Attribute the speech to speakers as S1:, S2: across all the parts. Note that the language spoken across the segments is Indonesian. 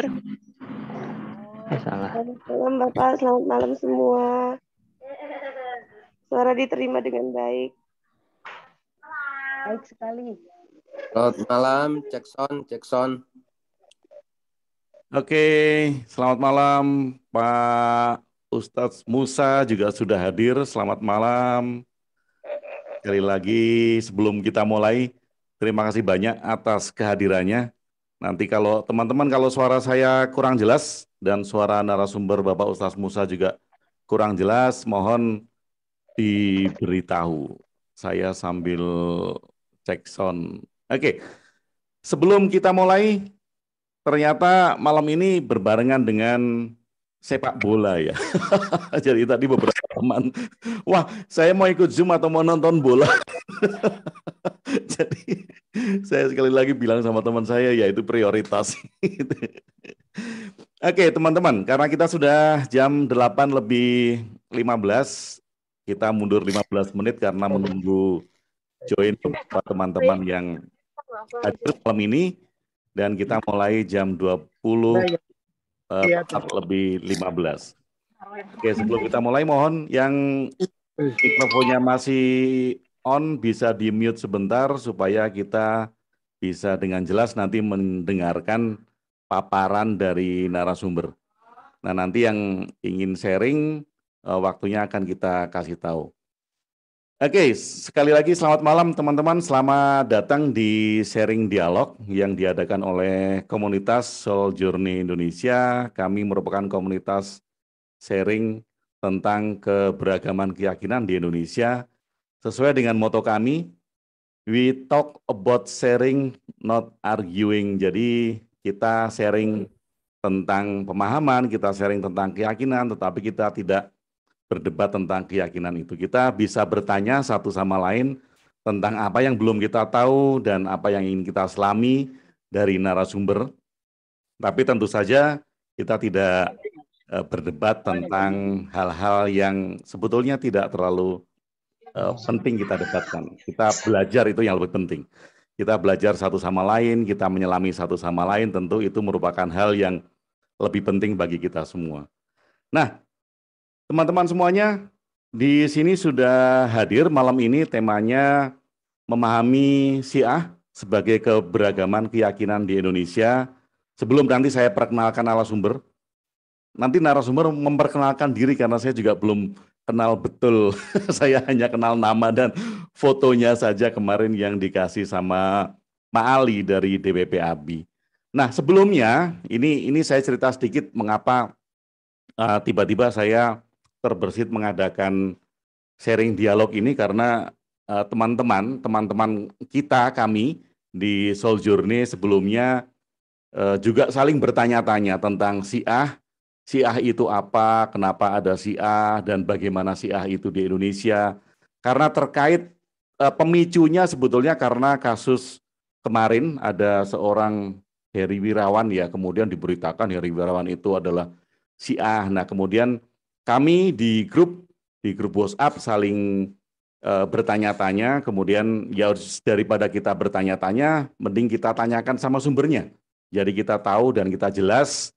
S1: Nur.
S2: Salah.
S3: Selamat malam Bapak, selamat malam semua. Suara diterima dengan baik.
S4: Baik sekali.
S5: Selamat malam, cek sound.
S6: Oke, selamat malam Pak Ustadz Musa juga sudah hadir. Selamat malam. Sekali lagi sebelum kita mulai, terima kasih banyak atas kehadirannya. Nanti kalau teman-teman kalau suara saya kurang jelas dan suara narasumber Bapak Ustadz Musa juga kurang jelas, mohon diberitahu. Saya sambil cek sound. Oke, sebelum kita mulai, ternyata malam ini berbarengan dengan sepak bola ya. Jadi tadi beberapa teman, wah saya mau ikut Zoom atau mau nonton bola. Jadi saya sekali lagi bilang sama teman saya, ya itu prioritas. Oke teman-teman, karena kita sudah jam 8:15, kita mundur 15 menit karena menunggu join beberapa teman-teman yang hadir malam ini. Dan kita mulai jam 20:15. Oke, sebelum kita mulai mohon yang mikrofonnya masih on bisa di-mute sebentar supaya kita bisa dengan jelas nanti mendengarkan paparan dari narasumber. Nah, nanti yang ingin sharing waktunya akan kita kasih tahu. Oke, sekali lagi selamat malam teman-teman. Selamat datang di sharing dialog yang diadakan oleh komunitas Soul Journey Indonesia. Kami merupakan komunitas sharing tentang keberagaman keyakinan di Indonesia. Sesuai dengan moto kami, we talk about sharing, not arguing. Jadi kita sharing tentang pemahaman, kita sharing tentang keyakinan, tetapi kita tidak berdebat tentang keyakinan itu. Kita bisa bertanya satu sama lain tentang apa yang belum kita tahu dan apa yang ingin kita selami dari narasumber. Tapi tentu saja kita tidak berdebat tentang hal-hal yang sebetulnya tidak terlalu penting kita debatkan. Kita belajar itu yang lebih penting. Kita belajar satu sama lain, kita menyelami satu sama lain, tentu itu merupakan hal yang lebih penting bagi kita semua. Nah, teman-teman semuanya, di sini sudah hadir malam ini temanya memahami Syiah sebagai keberagaman keyakinan di Indonesia. Sebelum nanti saya perkenalkan narasumber, nanti narasumber memperkenalkan diri karena saya juga belum kenal betul. Saya hanya kenal nama dan fotonya saja kemarin yang dikasih sama Mak Ali dari DPP ABI. Nah sebelumnya, ini saya cerita sedikit mengapa tiba-tiba saya terbersit mengadakan sharing dialog ini Karena teman-teman kita, kami di Soul Journey sebelumnya juga saling bertanya-tanya tentang Syiah. Syiah itu apa, kenapa ada Syiah, dan bagaimana Syiah itu di Indonesia. Karena terkait pemicunya sebetulnya karena kasus kemarin ada seorang Heri Wirawan ya, kemudian diberitakan Heri Wirawan itu adalah Syiah. Nah kemudian kami di grup WhatsApp saling bertanya-tanya, kemudian ya daripada kita bertanya-tanya, mending kita tanyakan sama sumbernya. Jadi kita tahu dan kita jelas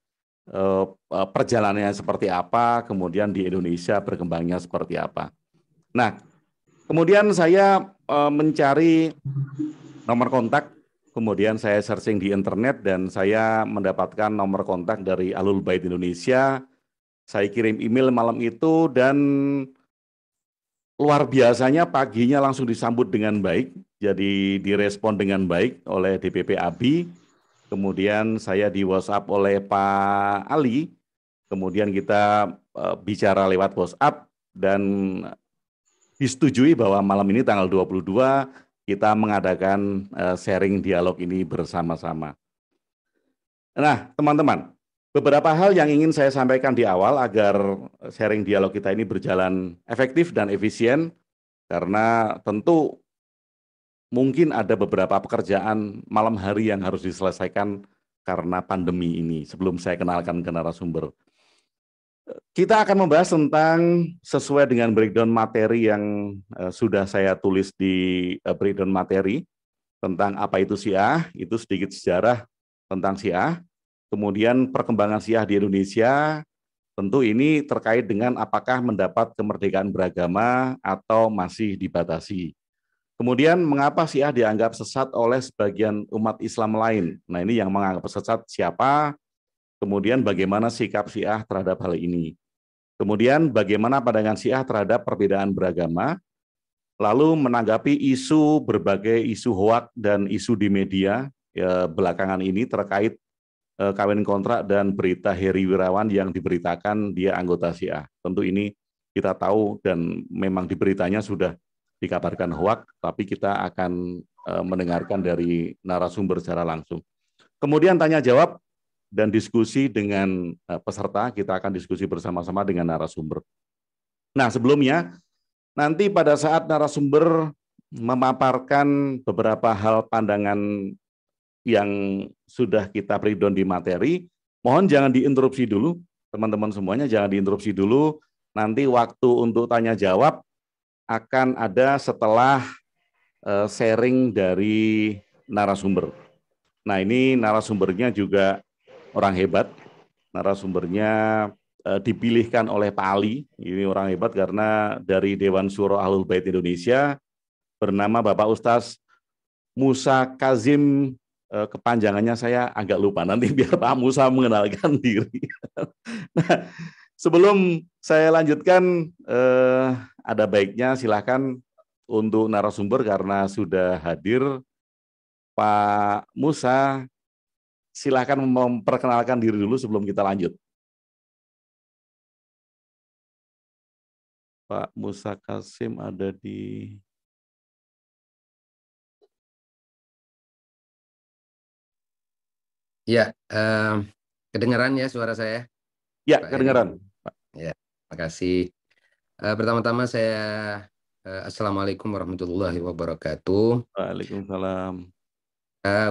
S6: perjalanannya seperti apa, kemudian di Indonesia berkembangnya seperti apa. Nah, kemudian saya mencari nomor kontak, kemudian saya searching di internet dan saya mendapatkan nomor kontak dari Ahlul Bait Indonesia. Saya kirim email malam itu dan luar biasanya paginya langsung disambut dengan baik, jadi direspon dengan baik oleh DPP ABI. Kemudian saya di WhatsApp oleh Pak Ali, kemudian kita bicara lewat WhatsApp dan disetujui bahwa malam ini tanggal 22 kita mengadakan sharing dialog ini bersama-sama. Nah teman-teman, beberapa hal yang ingin saya sampaikan di awal agar sharing dialog kita ini berjalan efektif dan efisien, karena tentu mungkin ada beberapa pekerjaan malam hari yang harus diselesaikan karena pandemi ini. Sebelum saya kenalkan ke narasumber, kita akan membahas tentang sesuai dengan breakdown materi yang sudah saya tulis di breakdown materi tentang apa itu Syiah, itu sedikit sejarah tentang Syiah. kemudian perkembangan Syiah di Indonesia, tentu ini terkait dengan apakah mendapat kemerdekaan beragama atau masih dibatasi. Kemudian mengapa Syiah dianggap sesat oleh sebagian umat Islam lain? Nah ini yang menganggap sesat siapa? Kemudian bagaimana sikap Syiah terhadap hal ini? Kemudian bagaimana pandangan Syiah terhadap perbedaan beragama? Lalu menanggapi berbagai isu hoak dan isu di media ya, belakangan ini terkait kawin kontrak dan berita Heri Wirawan yang diberitakan dia anggota Syiah. Tentu ini kita tahu dan memang di beritanya sudah dikabarkan hoak, tapi kita akan mendengarkan dari narasumber secara langsung. Kemudian tanya jawab dan diskusi dengan peserta, kita akan diskusi bersama-sama dengan narasumber. Nah sebelumnya, nanti pada saat narasumber memaparkan beberapa hal pandangan yang sudah kita breakdown di materi, mohon jangan diinterupsi dulu, teman-teman semuanya jangan diinterupsi dulu, nanti waktu untuk tanya jawab akan ada setelah sharing dari narasumber. Nah ini narasumbernya juga orang hebat, narasumbernya dipilihkan oleh Pak Ali, ini orang hebat karena dari Dewan Syuro Ahlul Bait Indonesia, bernama Bapak Ustaz Musa Kazim, kepanjangannya saya agak lupa, nanti biar Pak Musa mengenalkan diri. Nah, sebelum saya lanjutkan, ada baiknya silakan untuk narasumber karena sudah hadir, Pak Musa, silakan memperkenalkan diri dulu sebelum kita lanjut. Pak Musa Kasim ada di...
S5: Ya, kedengaran ya suara saya?
S6: Ya,
S5: Pak
S6: kedengaran.
S5: Ya, terima kasih. Pertama-tama saya Assalamualaikum warahmatullahi wabarakatuh.
S6: Waalaikumsalam.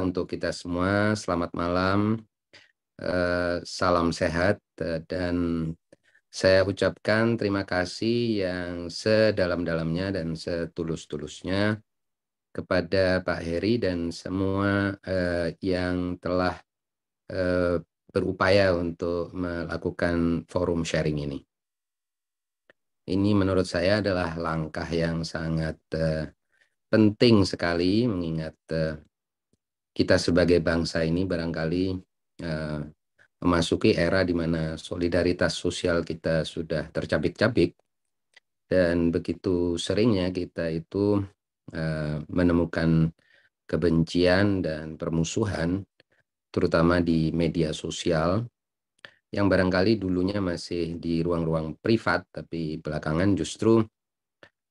S5: Untuk kita semua, selamat malam, salam sehat, dan saya ucapkan terima kasih yang sedalam-dalamnya dan setulus-tulusnya kepada Pak Heri dan semua yang telah berupaya untuk melakukan forum sharing ini. Ini menurut saya adalah langkah yang sangat penting sekali, mengingat kita sebagai bangsa ini barangkali memasuki era di mana solidaritas sosial kita sudah tercabik-cabik, dan begitu seringnya kita itu menemukan kebencian dan permusuhan, terutama di media sosial, yang barangkali dulunya masih di ruang-ruang privat, tapi belakangan justru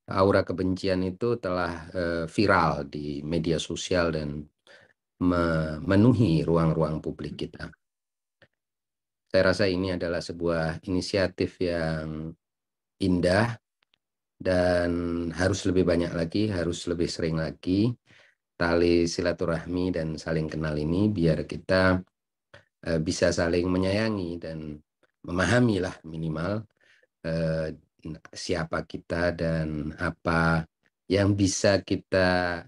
S5: aura kebencian itu telah viral di media sosial dan memenuhi ruang-ruang publik kita. Saya rasa ini adalah sebuah inisiatif yang indah dan harus lebih banyak lagi, harus lebih sering lagi tali silaturahmi dan saling kenal ini, biar kita bisa saling menyayangi dan memahami lah minimal siapa kita dan apa yang bisa kita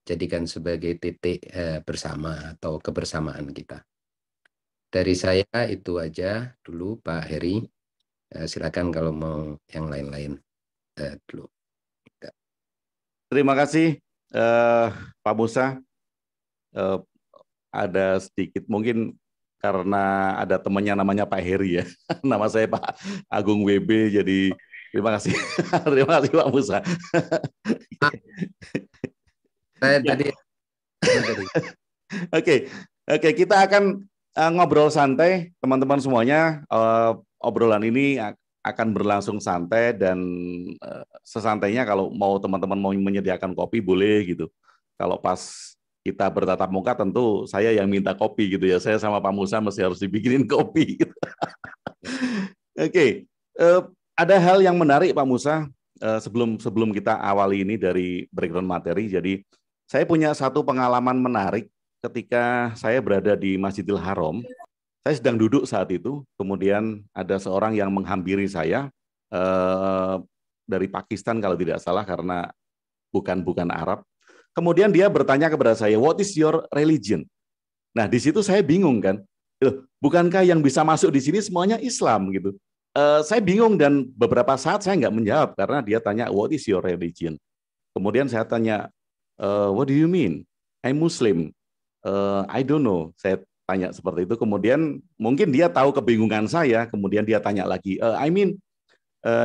S5: jadikan sebagai titik bersama atau kebersamaan kita. Dari saya itu aja dulu, Pak Heri. Silakan kalau mau yang lain-lain dulu.
S6: Terima kasih Pak Musa. Ada sedikit mungkin karena ada temannya namanya Pak Heri ya. Nama saya Pak Agung WB, jadi terima kasih. Terima kasih Pak Musa.
S5: Saya
S6: Ya.
S5: tadi.
S6: Oke, kita akan ngobrol santai, teman-teman semuanya. Obrolan ini akan berlangsung santai dan sesantainya kalau mau teman-teman mau menyediakan kopi boleh gitu. Kalau pas kita bertatap muka tentu saya yang minta kopi gitu ya. Saya sama Pak Musa mesti harus dibikinin kopi. Gitu. Oke, ada hal yang menarik Pak Musa sebelum kita awali ini dari background materi. Jadi saya punya satu pengalaman menarik ketika saya berada di Masjidil Haram. Saya sedang duduk saat itu, kemudian ada seorang yang menghampiri saya dari Pakistan kalau tidak salah karena bukan Arab. Kemudian dia bertanya kepada saya, "What is your religion?" Nah, di situ saya bingung kan. Bukankah yang bisa masuk di sini semuanya Islam gitu? Saya bingung dan beberapa saat saya nggak menjawab karena dia tanya what is your religion. Kemudian saya tanya what do you mean? I'm Muslim. I don't know. Saya tanya seperti itu. Kemudian mungkin dia tahu kebingungan saya. Kemudian dia tanya lagi, I mean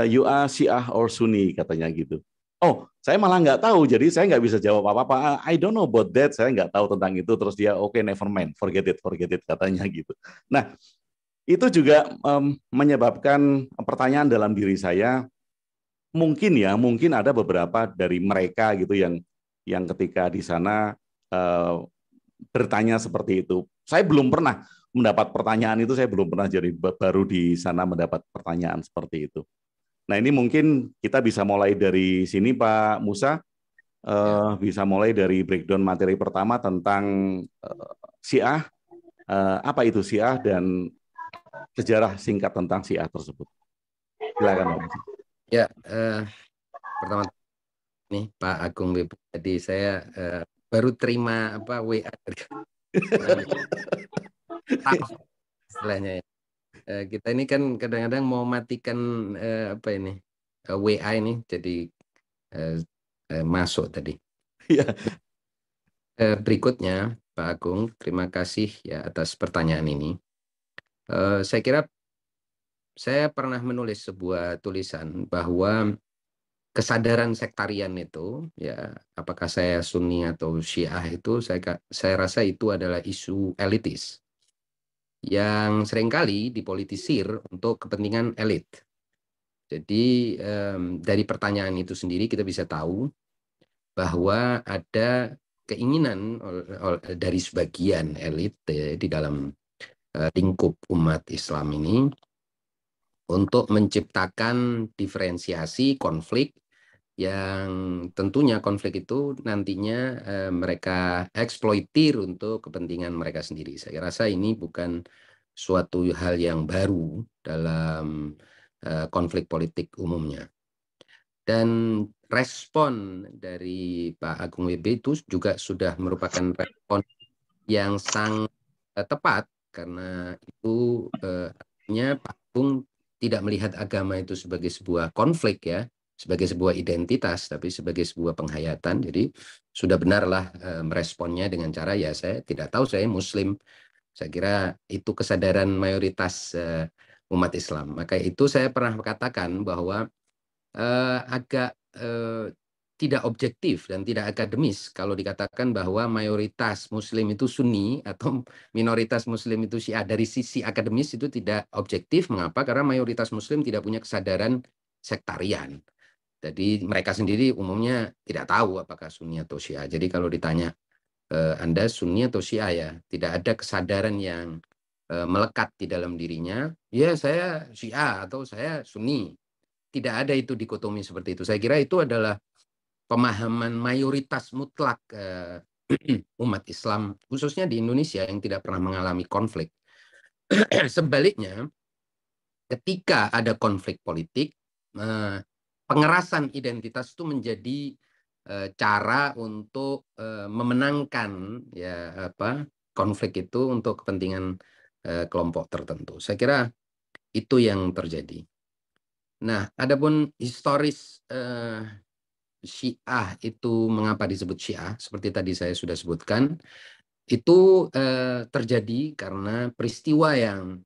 S6: you are Syiah or Sunni katanya gitu. Oh, saya malah nggak tahu. Jadi saya nggak bisa jawab apa-apa. I don't know about that. Saya nggak tahu tentang itu. Terus dia oke, never mind, forget it katanya gitu. Nah, itu juga menyebabkan pertanyaan dalam diri saya. Mungkin ada beberapa dari mereka gitu yang ketika di sana bertanya seperti itu. Saya belum pernah mendapat pertanyaan itu, saya belum pernah, jadi baru di sana mendapat pertanyaan seperti itu. Nah, ini mungkin kita bisa mulai dari sini, Pak Musa. Bisa mulai dari breakdown materi pertama tentang Syiah, apa itu Syiah dan sejarah singkat tentang Syiah tersebut. Silakan, Pak Musa.
S5: Ya, pertama nih Pak Agung WB. Jadi saya baru terima WA dari istilahnya ya. Kita ini kan kadang-kadang mau matikan WA ini, jadi masuk tadi.
S6: Ya.
S5: Berikutnya Pak Agung, terima kasih ya atas pertanyaan ini. Saya kira saya pernah menulis sebuah tulisan bahwa kesadaran sektarian itu, ya apakah saya Sunni atau Syiah itu, saya rasa itu adalah isu elitis yang seringkali dipolitisir untuk kepentingan elit. Jadi dari pertanyaan itu sendiri kita bisa tahu bahwa ada keinginan dari sebagian elit di dalam lingkup umat Islam ini untuk menciptakan diferensiasi konflik yang tentunya konflik itu nantinya mereka eksploitir untuk kepentingan mereka sendiri. Saya rasa ini bukan suatu hal yang baru dalam konflik politik umumnya. Dan respon dari Pak Agung WB itu juga sudah merupakan respon yang sangat tepat, karena itu artinya Pak Agung tidak melihat agama itu sebagai sebuah konflik ya, sebagai sebuah identitas, tapi sebagai sebuah penghayatan. Jadi sudah benarlah meresponnya dengan cara ya saya tidak tahu, saya Muslim. Saya kira itu kesadaran mayoritas umat Islam. Maka itu saya pernah katakan bahwa agak tidak objektif dan tidak akademis kalau dikatakan bahwa mayoritas Muslim itu Sunni atau minoritas Muslim itu Syiah. Dari sisi akademis itu tidak objektif. Mengapa? Karena mayoritas Muslim tidak punya kesadaran sektarian. Jadi mereka sendiri umumnya tidak tahu apakah Sunni atau Syiah. Jadi kalau ditanya Anda Sunni atau Syiah, ya tidak ada kesadaran yang melekat di dalam dirinya. Ya saya Syiah atau saya Sunni. Tidak ada itu dikotomi seperti itu. Saya kira itu adalah pemahaman mayoritas mutlak umat Islam, khususnya di Indonesia yang tidak pernah mengalami konflik. Sebaliknya, ketika ada konflik politik, pengerasan identitas itu menjadi cara untuk memenangkan ya konflik itu untuk kepentingan kelompok tertentu. Saya kira itu yang terjadi. Nah, adapun historis Syiah itu mengapa disebut Syiah, seperti tadi saya sudah sebutkan, itu terjadi karena peristiwa yang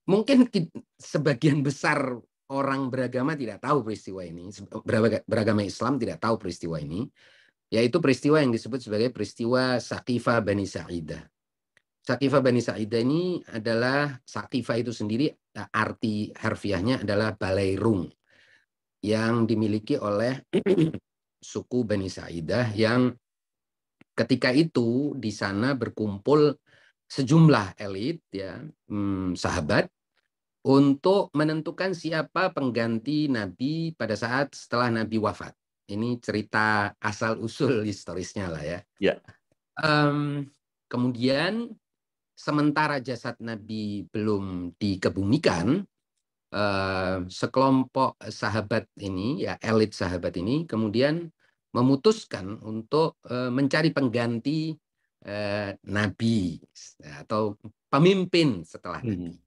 S5: mungkin sebagian besar orang beragama tidak tahu peristiwa ini, beragama Islam tidak tahu peristiwa ini, yaitu peristiwa yang disebut sebagai peristiwa Saqifah Bani Sa'idah. Saqifah Bani Sa'idah ini adalah, Saqifah itu sendiri arti harfiahnya adalah balai rung yang dimiliki oleh suku Bani Sa'idah, yang ketika itu di sana berkumpul sejumlah elit ya, sahabat, untuk menentukan siapa pengganti Nabi pada saat setelah Nabi wafat. Ini cerita asal usul historisnya lah ya.
S6: Ya.
S5: Kemudian sementara jasad Nabi belum dikebumikan, sekelompok sahabat ini ya, elit sahabat ini kemudian memutuskan untuk mencari pengganti nabi atau pemimpin setelah nabi.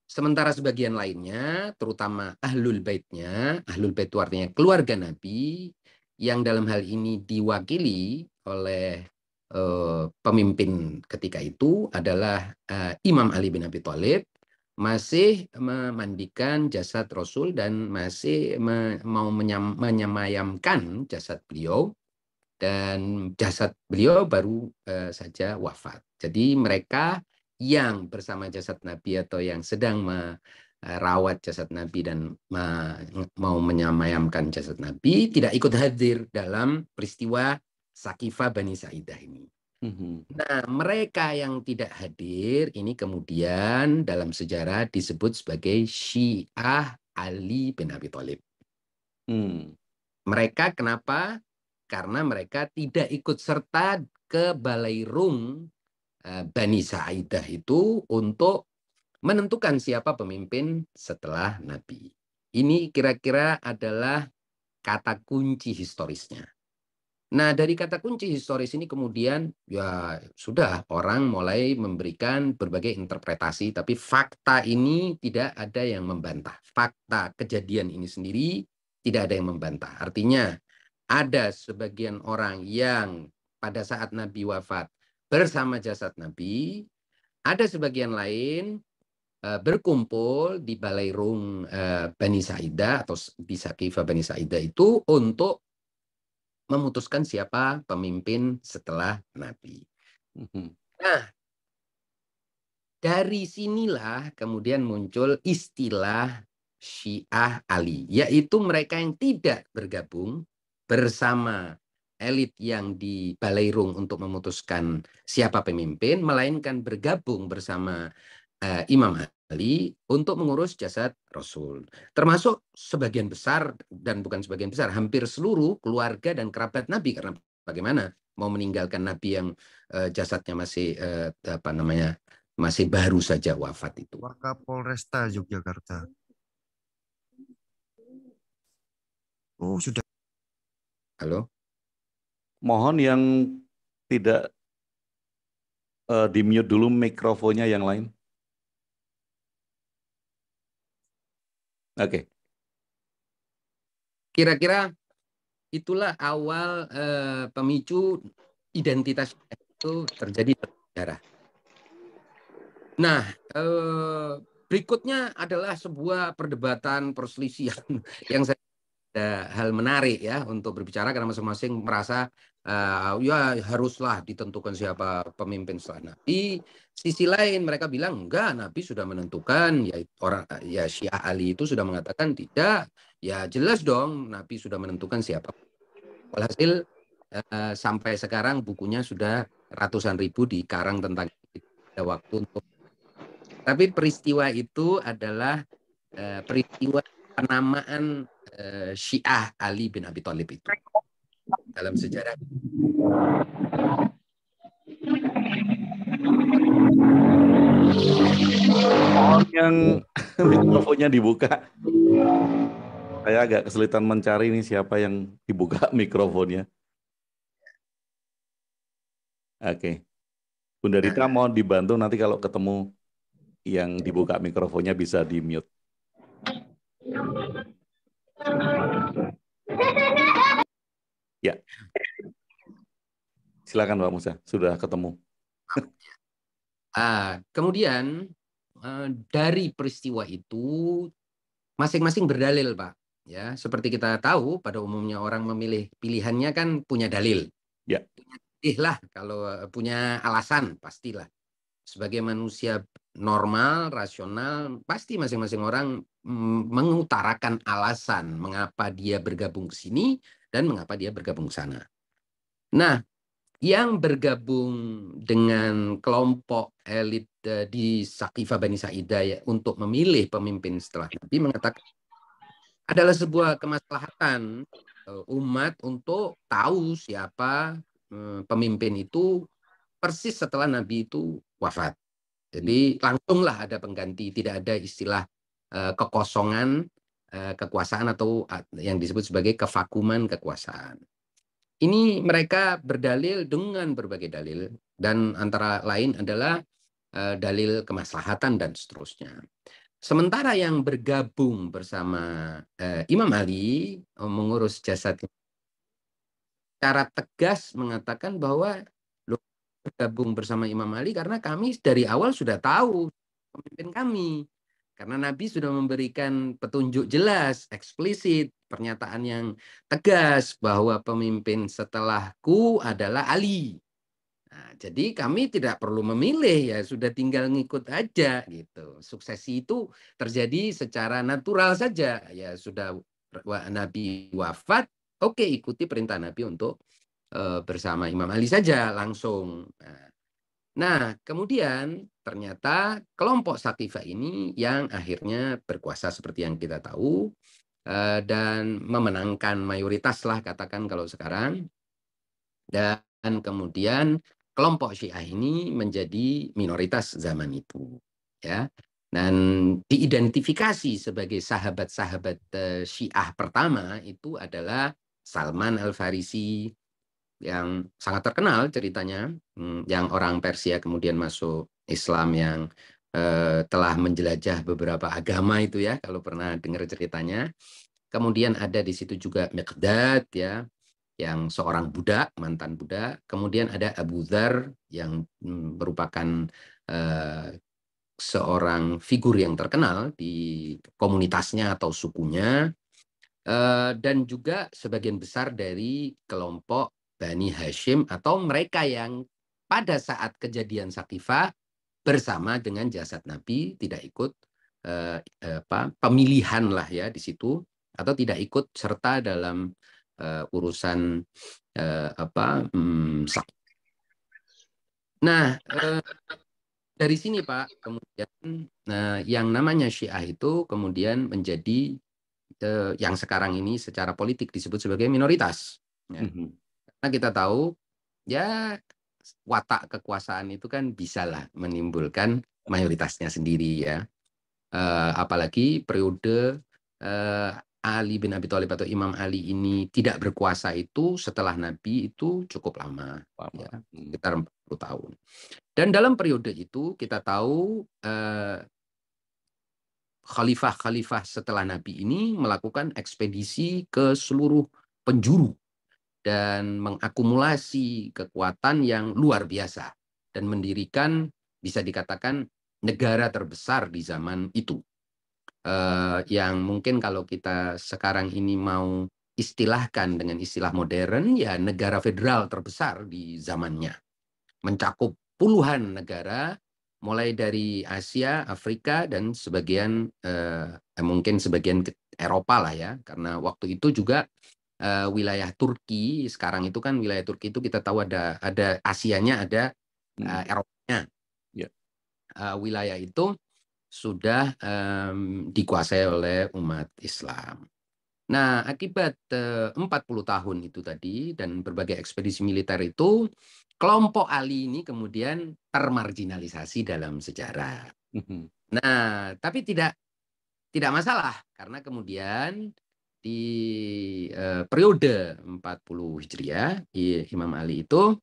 S5: Sementara sebagian lainnya, terutama ahlul baitnya, ahlul bait itu artinya keluarga nabi, yang dalam hal ini diwakili oleh pemimpin ketika itu adalah Imam Ali bin Abi Thalib, masih memandikan jasad Rasul dan masih mau menyemayamkan jasad beliau, dan jasad beliau baru saja wafat. Jadi mereka yang bersama jasad Nabi atau yang sedang merawat jasad Nabi dan mau menyemayamkan jasad Nabi tidak ikut hadir dalam peristiwa Sakifah Bani Sa'idah ini. Nah, mereka yang tidak hadir ini kemudian dalam sejarah disebut sebagai Syiah Ali bin Abi Thalib. Mereka kenapa? Karena mereka tidak ikut serta ke Balairung Bani Sa'idah itu untuk menentukan siapa pemimpin setelah Nabi. Ini kira-kira adalah kata kunci historisnya. Nah, dari kata kunci historis ini kemudian ya sudah orang mulai memberikan berbagai interpretasi, tapi fakta ini tidak ada yang membantah. Fakta kejadian ini sendiri tidak ada yang membantah. Artinya ada sebagian orang yang pada saat Nabi wafat bersama jasad Nabi, ada sebagian lain berkumpul di Balairung Bani Sa'idah atau di Sakifah Bani Sa'idah itu untuk memutuskan siapa pemimpin setelah Nabi. Nah, dari sinilah kemudian muncul istilah Syiah Ali, yaitu mereka yang tidak bergabung bersama elit yang di Balairung untuk memutuskan siapa pemimpin, melainkan bergabung bersama Imam Ali untuk mengurus jasad Rasul. Termasuk sebagian besar, dan bukan sebagian besar, hampir seluruh keluarga dan kerabat Nabi. Karena bagaimana mau meninggalkan Nabi yang jasadnya masih masih baru saja wafat itu.
S1: Wakapolresta Yogyakarta. Oh, sudah.
S5: Halo?
S6: Mohon yang tidak di-mute dulu mikrofonnya yang lain. Oke.
S5: Kira-kira itulah awal pemicu identitas itu terjadi dalam sejarah. Nah, berikutnya adalah sebuah perdebatan perselisihan yang saya ada hal menarik ya untuk berbicara karena masing-masing merasa ya haruslah ditentukan siapa pemimpin setelah Nabi. Sisi lain mereka bilang enggak, Nabi sudah menentukan, ya orang ya Syiah Ali itu sudah mengatakan tidak, ya jelas dong Nabi sudah menentukan siapa. Walhasil sampai sekarang bukunya sudah ratusan ribu dikarang tentang ada waktu untuk. Tapi peristiwa itu adalah peristiwa penamaan Syiah Ali bin Abi Thalib itu dalam sejarah.
S6: Mohon yang mikrofonnya dibuka. Saya agak kesulitan mencari nih siapa yang dibuka mikrofonnya. Oke. Bunda Rita mohon dibantu nanti kalau ketemu yang dibuka mikrofonnya bisa di-mute. Ya. Silakan Pak Musa, sudah ketemu.
S5: Kemudian dari peristiwa itu masing-masing berdalil, Pak. Ya, seperti kita tahu pada umumnya orang memilih pilihannya kan punya dalil.
S6: Ya.
S5: Lah kalau punya alasan pastilah. Sebagai manusia normal, rasional, pasti masing-masing orang mengutarakan alasan mengapa dia bergabung ke sini dan mengapa dia bergabung ke sana. Nah, yang bergabung dengan kelompok elit di Sakifah Bani Sa'idah ya, untuk memilih pemimpin setelah Nabi mengatakan adalah sebuah kemaslahatan umat untuk tahu siapa pemimpin itu persis setelah Nabi itu wafat. Jadi langsunglah ada pengganti, tidak ada istilah kekosongan kekuasaan atau yang disebut sebagai kevakuman kekuasaan. Ini mereka berdalil dengan berbagai dalil, dan antara lain adalah dalil kemaslahatan dan seterusnya. Sementara yang bergabung bersama Imam Ali mengurus jasad secara tegas mengatakan bahwa loh, bergabung bersama Imam Ali karena kami dari awal sudah tahu pemimpin kami. Karena Nabi sudah memberikan petunjuk jelas, eksplisit, pernyataan yang tegas bahwa pemimpin setelahku adalah Ali. Nah, jadi kami tidak perlu memilih, ya sudah tinggal ngikut aja gitu. Suksesi itu terjadi secara natural saja. Ya sudah Nabi wafat, oke, ikuti perintah Nabi untuk bersama Imam Ali saja langsung. Nah, kemudian ternyata kelompok Sakifah ini yang akhirnya berkuasa seperti yang kita tahu dan memenangkan mayoritas lah katakan kalau sekarang. Dan kemudian kelompok Syiah ini menjadi minoritas zaman itu, ya. Dan diidentifikasi sebagai sahabat-sahabat Syiah pertama itu adalah Salman Al-Farisi, yang sangat terkenal ceritanya, yang orang Persia kemudian masuk Islam, yang telah menjelajah beberapa agama itu ya, kalau pernah dengar ceritanya. Kemudian ada di situ juga Miqdad ya, yang seorang budak, mantan budak. Kemudian ada Abu Dzar yang merupakan seorang figur yang terkenal di komunitasnya atau sukunya. Dan juga sebagian besar dari kelompok Bani Hashim atau mereka yang pada saat kejadian Sakifah bersama dengan jasad Nabi tidak ikut pemilihan lah ya di situ, atau tidak ikut serta dalam urusan Nah, dari sini Pak, kemudian yang namanya Syiah itu kemudian menjadi yang sekarang ini secara politik disebut sebagai minoritas. Ya. Karena kita tahu, ya watak kekuasaan itu kan bisalah menimbulkan mayoritasnya sendiri ya. Apalagi periode Ali bin Abi Thalib atau Imam Ali ini tidak berkuasa itu setelah Nabi itu cukup lama. Ya, sekitar 40 tahun. Dan dalam periode itu kita tahu khalifah-khalifah setelah Nabi ini melakukan ekspedisi ke seluruh penjuru dan mengakumulasi kekuatan yang luar biasa dan mendirikan, bisa dikatakan, negara terbesar di zaman itu. Yang mungkin kalau kita sekarang ini mau istilahkan dengan istilah modern, ya negara federal terbesar di zamannya. Mencakup puluhan negara, mulai dari Asia, Afrika, dan sebagian mungkin sebagian Eropa lah ya, karena waktu itu juga wilayah Turki, sekarang itu kan wilayah Turki itu kita tahu ada Asianya, ada Eropanya. Yeah. Wilayah itu sudah dikuasai oleh umat Islam. Nah, akibat 40 tahun itu tadi dan berbagai ekspedisi militer itu, kelompok Ali ini kemudian termarginalisasi dalam sejarah. Nah, tapi tidak masalah karena kemudian di periode 40 Hijriah, Imam Ali itu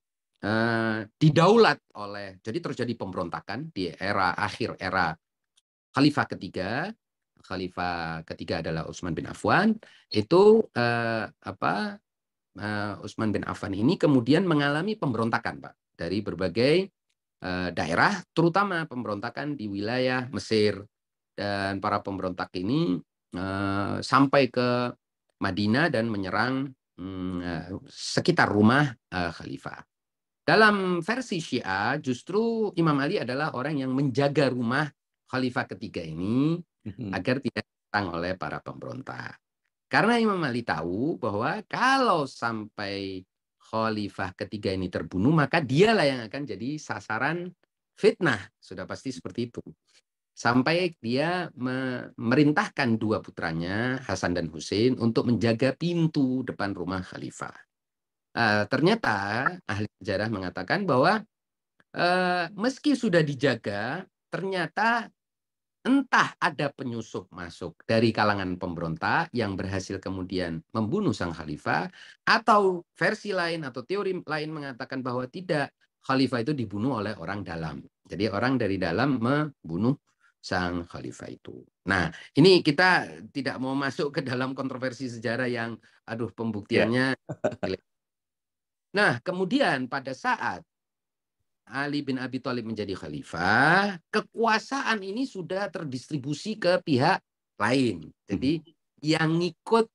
S5: didaulat oleh, jadi terjadi pemberontakan di akhir era Khalifah ketiga. Khalifah ketiga adalah Utsman bin Affan. Itu Utsman bin Affan ini kemudian mengalami pemberontakan, Pak, dari berbagai daerah, terutama pemberontakan di wilayah Mesir. Dan para pemberontak ini sampai ke Madinah dan menyerang sekitar rumah Khalifah. Dalam versi Syiah, justru Imam Ali adalah orang yang menjaga rumah Khalifah ketiga ini agar tidak diserang oleh para pemberontak. Karena Imam Ali tahu bahwa kalau sampai Khalifah ketiga ini terbunuh, maka dialah yang akan jadi sasaran fitnah. Sudah pasti seperti itu. Sampai dia memerintahkan dua putranya, Hasan dan Hussein, untuk menjaga pintu depan rumah Khalifah. Ternyata ahli sejarah mengatakan bahwa meski sudah dijaga, ternyata entah ada penyusup masuk dari kalangan pemberontak yang berhasil kemudian membunuh sang khalifah, atau versi lain atau teori lain mengatakan bahwa tidak, khalifah itu dibunuh oleh orang dalam. Jadi orang dari dalam membunuh sang khalifah itu. Nah, ini kita tidak mau masuk ke dalam kontroversi sejarah yang, aduh, pembuktiannya. Nah, kemudian pada saat Ali bin Abi Thalib menjadi khalifah, kekuasaan ini sudah terdistribusi ke pihak lain. Jadi yang ngikut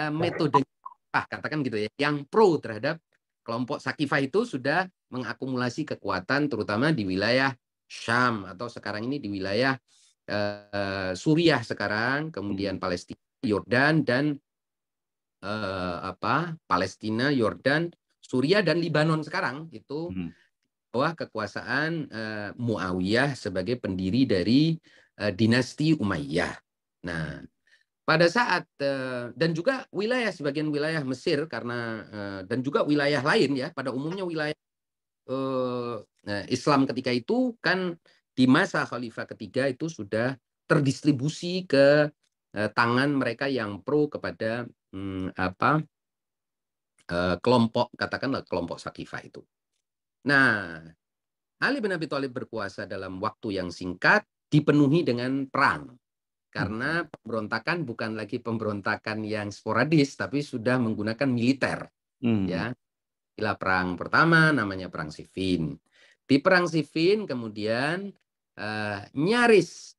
S5: metode katakan gitu ya, yang pro terhadap kelompok Sakifah itu sudah mengakumulasi kekuatan terutama di wilayah Syam atau sekarang ini di wilayah Suriah sekarang, kemudian Palestina, Yordan dan Palestina, Yordan, Suriah dan Libanon sekarang itu bawah kekuasaan Muawiyah sebagai pendiri dari dinasti Umayyah. Nah, pada saat dan juga sebagian wilayah Mesir karena dan juga wilayah lain ya, pada umumnya wilayah Islam ketika itu kan di masa Khalifah ketiga itu sudah terdistribusi ke tangan mereka yang pro kepada kelompok, katakanlah kelompok Sakifah itu. Nah, Ali bin Abi Thalib berkuasa dalam waktu yang singkat, dipenuhi dengan perang. Karena pemberontakan bukan lagi pemberontakan yang sporadis, tapi sudah menggunakan militer. Ya, istilah perang pertama namanya Perang Siffin. Di Perang Siffin kemudian nyaris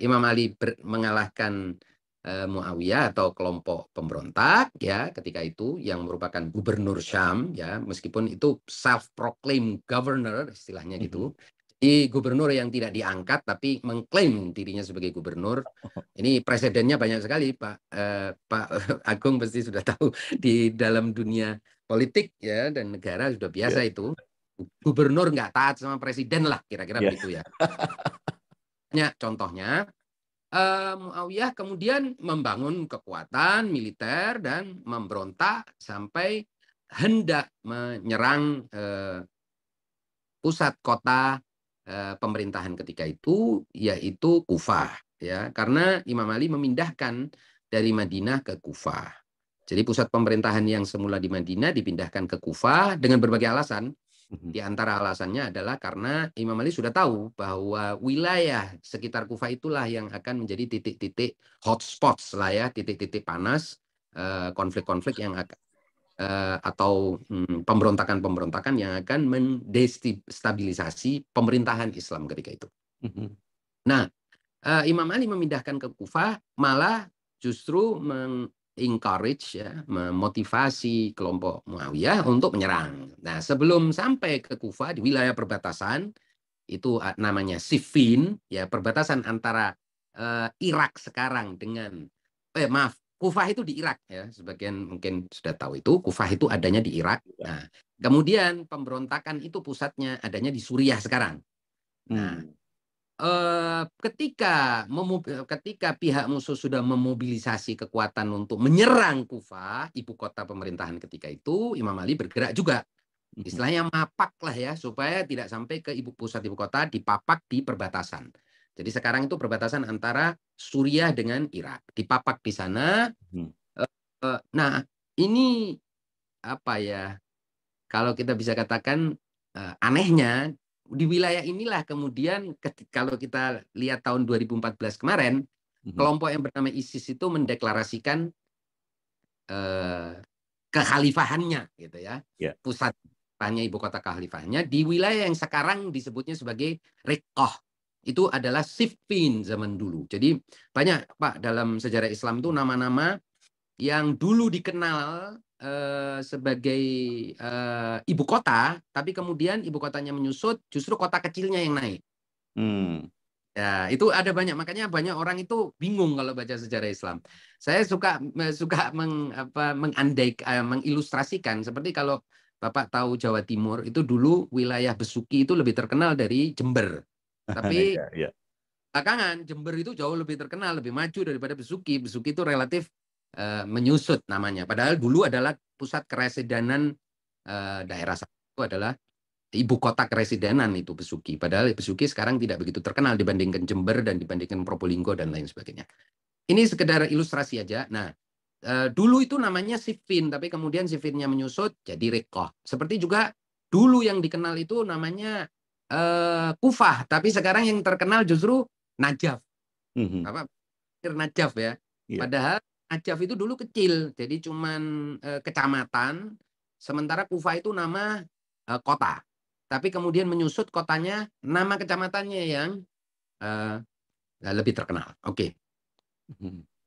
S5: Imam Ali mengalahkan Muawiyah atau kelompok pemberontak ya ketika itu yang merupakan gubernur Syam ya, meskipun itu self-proclaimed governor istilahnya gitu. Jadi gubernur yang tidak diangkat tapi mengklaim dirinya sebagai gubernur. Ini presidennya banyak sekali Pak Agung pasti sudah tahu di dalam dunia politik ya dan negara sudah biasa itu. Gubernur nggak taat sama presiden lah kira-kira begitu ya. Contohnya Muawiyah kemudian membangun kekuatan militer dan memberontak sampai hendak menyerang pusat kota pemerintahan ketika itu, yaitu Kufah. Ya, karena Imam Ali memindahkan dari Madinah ke Kufah. Jadi pusat pemerintahan yang semula di Madinah dipindahkan ke Kufah dengan berbagai alasan. Di antara alasannya adalah karena Imam Ali sudah tahu bahwa wilayah sekitar Kufah itulah yang akan menjadi titik-titik hotspots lah ya, titik-titik panas, konflik-konflik yang akan atau pemberontakan-pemberontakan yang akan mendestabilisasi pemerintahan Islam ketika itu. Nah, Imam Ali memindahkan ke Kufah malah justru encourage ya, memotivasi kelompok Muawiyah untuk menyerang. Nah, sebelum sampai ke Kufah di wilayah perbatasan itu namanya Siffin ya, perbatasan antara Irak sekarang dengan Kufah itu di Irak ya, sebagian mungkin sudah tahu itu Kufah itu adanya di Irak. Nah, kemudian pemberontakan itu pusatnya adanya di Suriah sekarang. Nah, ketika pihak musuh sudah memobilisasi kekuatan untuk menyerang Kufah, ibu kota pemerintahan ketika itu, Imam Ali bergerak juga. Istilahnya mapak lah ya, supaya tidak sampai ke pusat ibu kota, dipapak di perbatasan. Jadi sekarang itu perbatasan antara Suriah dengan Irak. Dipapak di sana. Nah, ini apa ya, kalau kita bisa katakan anehnya, di wilayah inilah kemudian kalau kita lihat tahun 2014 kemarin, kelompok yang bernama ISIS itu mendeklarasikan kekhalifahannya gitu ya. Pusatnya ibu kota kekhalifahannya di wilayah yang sekarang disebutnya sebagai Riqqah. Itu adalah Siffin zaman dulu. Jadi banyak Pak dalam sejarah Islam itu nama-nama yang dulu dikenal sebagai ibu kota, tapi kemudian ibu kotanya menyusut, justru kota kecilnya yang naik. Ya, itu ada banyak, makanya banyak orang itu bingung kalau baca sejarah Islam. Saya suka mengilustrasikan seperti kalau Bapak tahu Jawa Timur itu dulu wilayah Besuki itu lebih terkenal dari Jember. Tapi belakangan Jember itu jauh lebih terkenal, lebih maju daripada Besuki. Besuki itu relatif menyusut namanya. Padahal dulu adalah pusat keresidenan daerah itu adalah ibu kota keresidenan itu Besuki. Padahal Besuki sekarang tidak begitu terkenal dibandingkan Jember dan dibandingkan Probolinggo dan lain sebagainya. Ini sekedar ilustrasi aja. Nah, dulu itu namanya Siffin, tapi kemudian Siffinnya menyusut jadi Riqqah. Seperti juga dulu yang dikenal itu namanya Kufah, tapi sekarang yang terkenal justru Najaf. Apa? Najaf ya.
S6: Iya.
S5: Padahal Najaf itu dulu kecil, jadi cuman kecamatan, sementara Kufah itu nama kota. Tapi kemudian menyusut kotanya, nama kecamatannya yang lebih terkenal. Oke.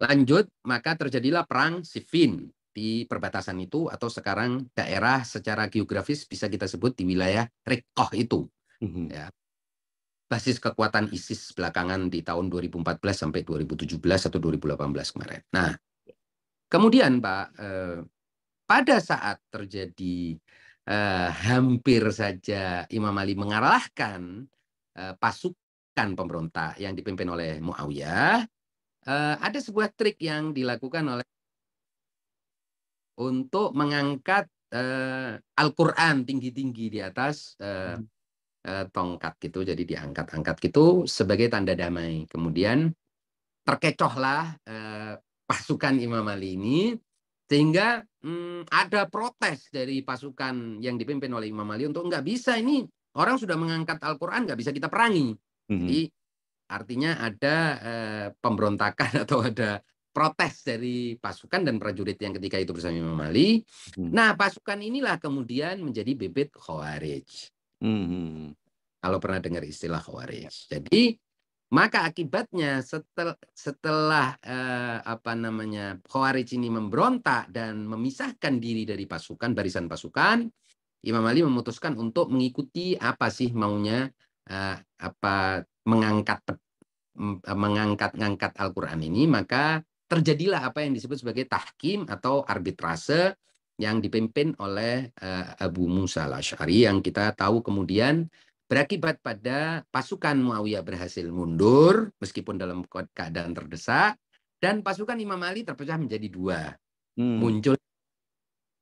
S5: Lanjut, maka terjadilah perang Siffin di perbatasan itu, atau sekarang daerah secara geografis bisa kita sebut di wilayah Riqqah itu. Ya. Basis kekuatan ISIS belakangan di tahun 2014 sampai 2017 atau 2018 kemarin. Nah, kemudian Pak, pada saat terjadi hampir saja Imam Ali mengalahkan pasukan pemberontak yang dipimpin oleh Muawiyah, ada sebuah trik yang dilakukan oleh untuk mengangkat Al-Quran tinggi-tinggi di atas tongkat gitu, jadi diangkat-angkat gitu sebagai tanda damai. Kemudian terkecohlah pasukan Imam Ali ini, sehingga ada protes dari pasukan yang dipimpin oleh Imam Ali untuk nggak bisa, ini orang sudah mengangkat Al-Quran, nggak bisa kita perangi. Jadi artinya ada pemberontakan atau ada protes dari pasukan dan prajurit yang ketika itu bersama Imam Ali. Nah, pasukan inilah kemudian menjadi bibit Khawarij. Kalau pernah dengar istilah Khawarij. Jadi maka akibatnya setelah Khawarij ini memberontak dan memisahkan diri dari pasukan, barisan pasukan, Imam Ali memutuskan untuk mengikuti apa sih maunya mengangkat Al-Quran ini. Maka terjadilah apa yang disebut sebagai tahkim atau arbitrase yang dipimpin oleh Abu Musa al-Asy'ari, yang kita tahu kemudian berakibat pada pasukan Muawiyah berhasil mundur meskipun dalam keadaan terdesak, dan pasukan Imam Ali terpecah menjadi dua. Muncul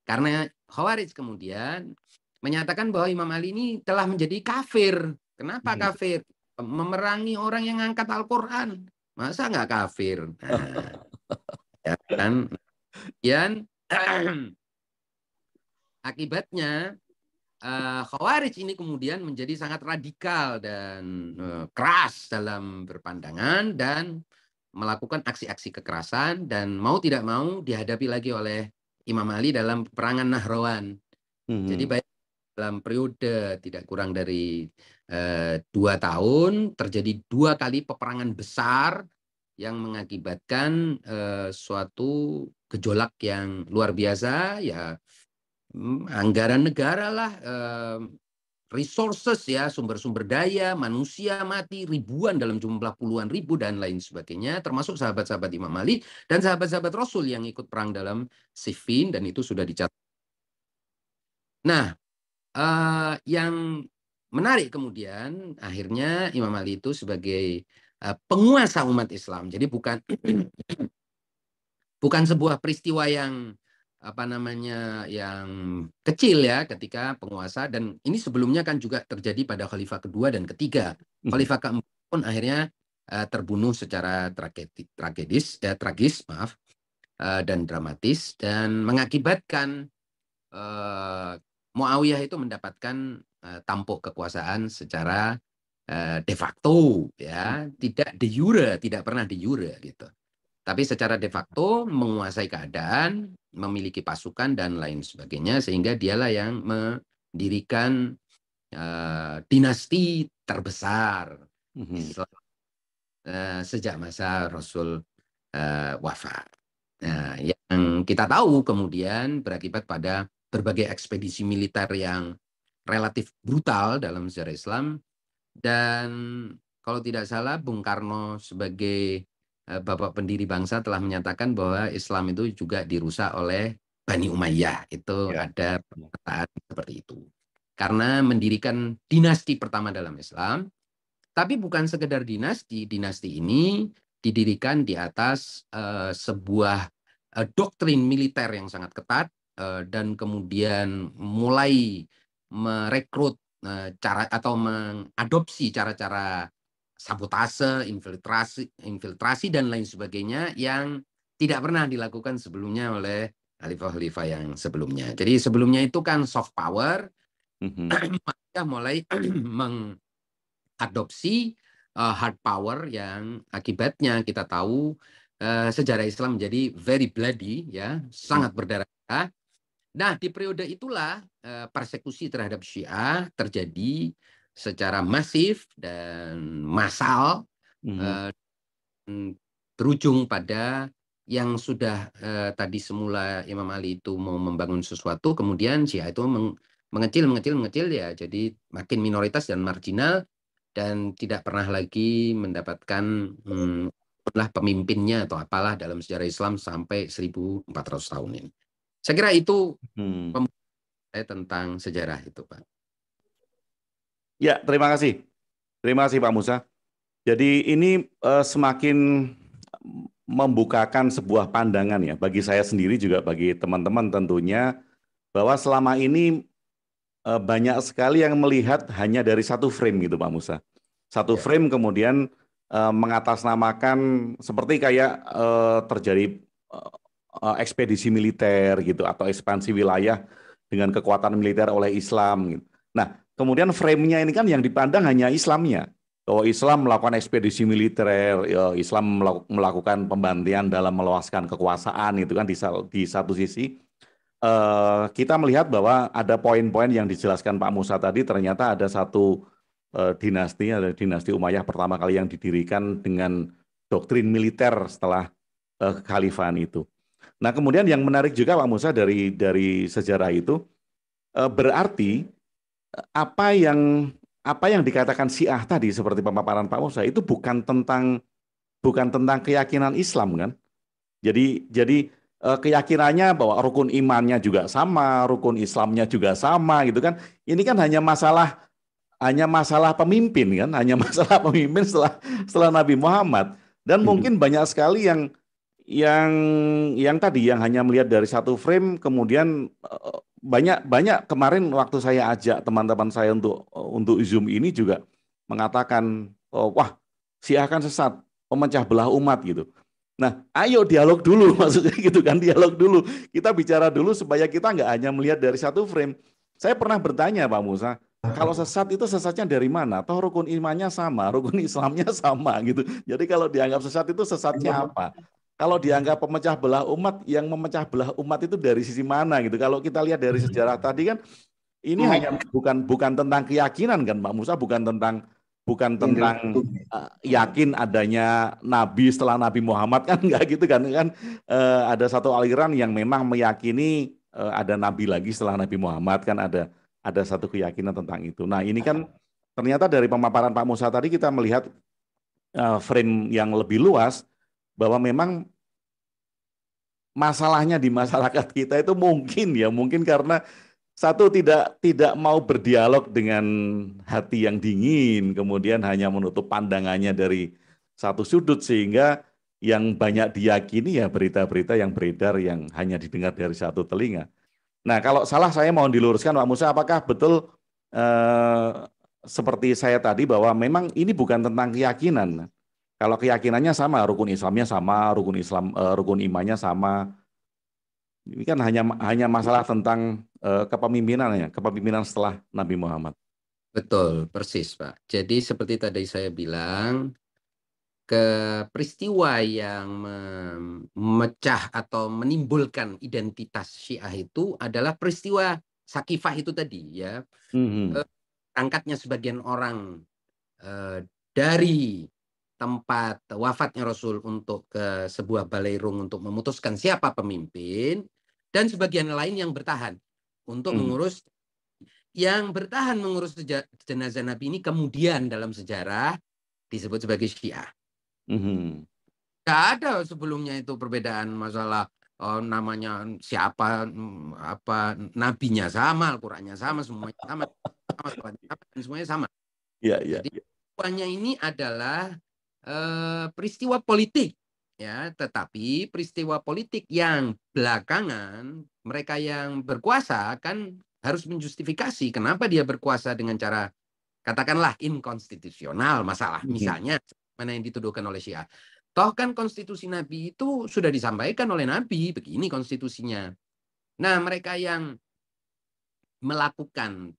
S5: karena Khawarij kemudian menyatakan bahwa Imam Ali ini telah menjadi kafir. Kenapa kafir? Memerangi orang yang angkat Al-Quran. Masa nggak kafir? Nah, ya kan? Akibatnya Khawarij ini kemudian menjadi sangat radikal dan keras dalam berpandangan dan melakukan aksi-aksi kekerasan, dan mau tidak mau dihadapi lagi oleh Imam Ali dalam peperangan Nahrawan. Jadi dalam periode tidak kurang dari 2 tahun terjadi 2 kali peperangan besar yang mengakibatkan suatu gejolak yang luar biasa, ya anggaran negara lah, resources ya, sumber-sumber daya, manusia mati ribuan dalam jumlah puluhan ribu dan lain sebagainya, termasuk sahabat-sahabat Imam Ali dan sahabat-sahabat Rasul yang ikut perang dalam Siffin, dan itu sudah dicatat. Nah, yang menarik kemudian akhirnya Imam Ali itu sebagai penguasa umat Islam, jadi bukan sebuah peristiwa yang yang kecil ya ketika penguasa, dan ini sebelumnya kan juga terjadi pada khalifah kedua dan ketiga. Khalifah keempat pun akhirnya terbunuh secara tragis dan dramatis, dan mengakibatkan Muawiyah itu mendapatkan tampuk kekuasaan secara de facto ya, tidak de jure, tidak pernah de jure gitu. Tapi secara de facto menguasai keadaan, memiliki pasukan dan lain sebagainya, sehingga dialah yang mendirikan dinasti terbesar sejak masa Rasul wafat. Nah, yang kita tahu kemudian berakibat pada berbagai ekspedisi militer yang relatif brutal dalam sejarah Islam, dan kalau tidak salah Bung Karno sebagai Bapak pendiri bangsa telah menyatakan bahwa Islam itu juga dirusak oleh Bani Umayyah. Itu ada pernyataan seperti itu. Karena mendirikan dinasti pertama dalam Islam, tapi bukan sekedar dinasti. Dinasti ini didirikan di atas sebuah doktrin militer yang sangat ketat, dan kemudian mulai merekrut cara atau mengadopsi cara-cara sabotase, infiltrasi dan lain sebagainya yang tidak pernah dilakukan sebelumnya oleh khalifah-khalifah yang sebelumnya. Jadi sebelumnya itu kan soft power, mereka mulai mengadopsi hard power yang akibatnya kita tahu sejarah Islam menjadi very bloody, ya, sangat berdarah. Nah, di periode itulah persekusi terhadap Syiah terjadi secara masif dan massal, berujung pada yang sudah tadi semula Imam Ali itu mau membangun sesuatu, kemudian Syiah itu mengecil ya, jadi makin minoritas dan marginal dan tidak pernah lagi mendapatkan lah pemimpinnya atau apalah dalam sejarah Islam sampai 1400 tahun ini. Saya kira itu tentang sejarah itu, Pak.
S6: Ya, terima kasih. Terima kasih Pak Musa. Jadi ini semakin membukakan sebuah pandangan ya, bagi saya sendiri juga bagi teman-teman tentunya, bahwa selama ini banyak sekali yang melihat hanya dari satu frame gitu Pak Musa. Satu frame kemudian mengatasnamakan seperti kayak terjadi ekspedisi militer gitu atau ekspansi wilayah dengan kekuatan militer oleh Islam gitu. Nah, kemudian frame-nya ini kan yang dipandang hanya Islamnya. Bahwa Islam melakukan ekspedisi militer, Islam melakukan pembantian dalam meluaskan kekuasaan itu kan di satu sisi. Kita melihat bahwa ada poin-poin yang dijelaskan Pak Musa tadi, ternyata ada satu dinasti, ada dinasti Umayyah pertama kali yang didirikan dengan doktrin militer setelah kekhalifahan itu. Nah, kemudian yang menarik juga Pak Musa dari sejarah itu, berarti apa yang dikatakan Syiah tadi seperti pemaparan Pak Musa itu bukan tentang keyakinan Islam kan? Jadi keyakinannya bahwa rukun imannya juga sama, rukun Islamnya juga sama gitu kan. Ini kan hanya masalah pemimpin kan, hanya masalah pemimpin setelah Nabi Muhammad. Dan mungkin banyak sekali yang tadi yang hanya melihat dari satu frame, kemudian banyak kemarin waktu saya ajak teman-teman saya untuk Zoom ini juga mengatakan, wah, Syiah kan sesat, pemecah belah umat gitu. Nah, ayo dialog dulu, maksudnya gitu kan, dialog dulu. Kita bicara dulu supaya kita nggak hanya melihat dari satu frame. Saya pernah bertanya Pak Musa, kalau sesat itu sesatnya dari mana? Toh rukun imannya sama, rukun Islamnya sama gitu. Jadi kalau dianggap sesat itu sesatnya apa? Kalau dianggap pemecah belah umat, yang memecah belah umat itu dari sisi mana gitu? Kalau kita lihat dari sejarah tadi kan, ini hanya bukan tentang keyakinan kan, Pak Musa, bukan tentang yakin adanya Nabi setelah Nabi Muhammad kan, enggak gitu kan? Ada satu aliran yang memang meyakini ada Nabi lagi setelah Nabi Muhammad kan, ada satu keyakinan tentang itu. Nah ini kan ternyata dari pemaparan Pak Musa tadi kita melihat frame yang lebih luas, bahwa memang masalahnya di masyarakat kita itu mungkin karena satu tidak mau berdialog dengan hati yang dingin, kemudian hanya menutup pandangannya dari satu sudut, sehingga yang banyak diyakini ya berita-berita yang beredar yang hanya didengar dari satu telinga. Nah, kalau salah saya mohon diluruskan Pak Musa, apakah betul seperti saya tadi bahwa memang ini bukan tentang keyakinan? Kalau keyakinannya sama, rukun Islamnya sama, rukun imannya sama. Ini kan hanya masalah tentang kepemimpinan setelah Nabi Muhammad.
S5: Betul, persis Pak. Jadi seperti tadi saya bilang, peristiwa yang memecah atau menimbulkan identitas Syiah itu adalah peristiwa Sakifah itu tadi ya. Angkatnya sebagian orang dari tempat wafatnya Rasul untuk ke sebuah balairung untuk memutuskan siapa pemimpin, dan sebagian lain yang bertahan untuk mengurus, yang bertahan mengurus jenazah Nabi ini kemudian dalam sejarah disebut sebagai Syiah. Tidak ada sebelumnya itu perbedaan masalah namanya siapa, apa nabinya sama, Al-Qur'annya sama, semuanya sama, semuanya sama. Jadi semuanya ini adalah peristiwa politik ya, tetapi peristiwa politik yang belakangan mereka yang berkuasa kan harus menjustifikasi kenapa dia berkuasa dengan cara katakanlah inkonstitusional misalnya mana yang dituduhkan oleh Syiah. Toh kan konstitusi Nabi itu sudah disampaikan oleh Nabi, begini konstitusinya. Nah, mereka yang melakukan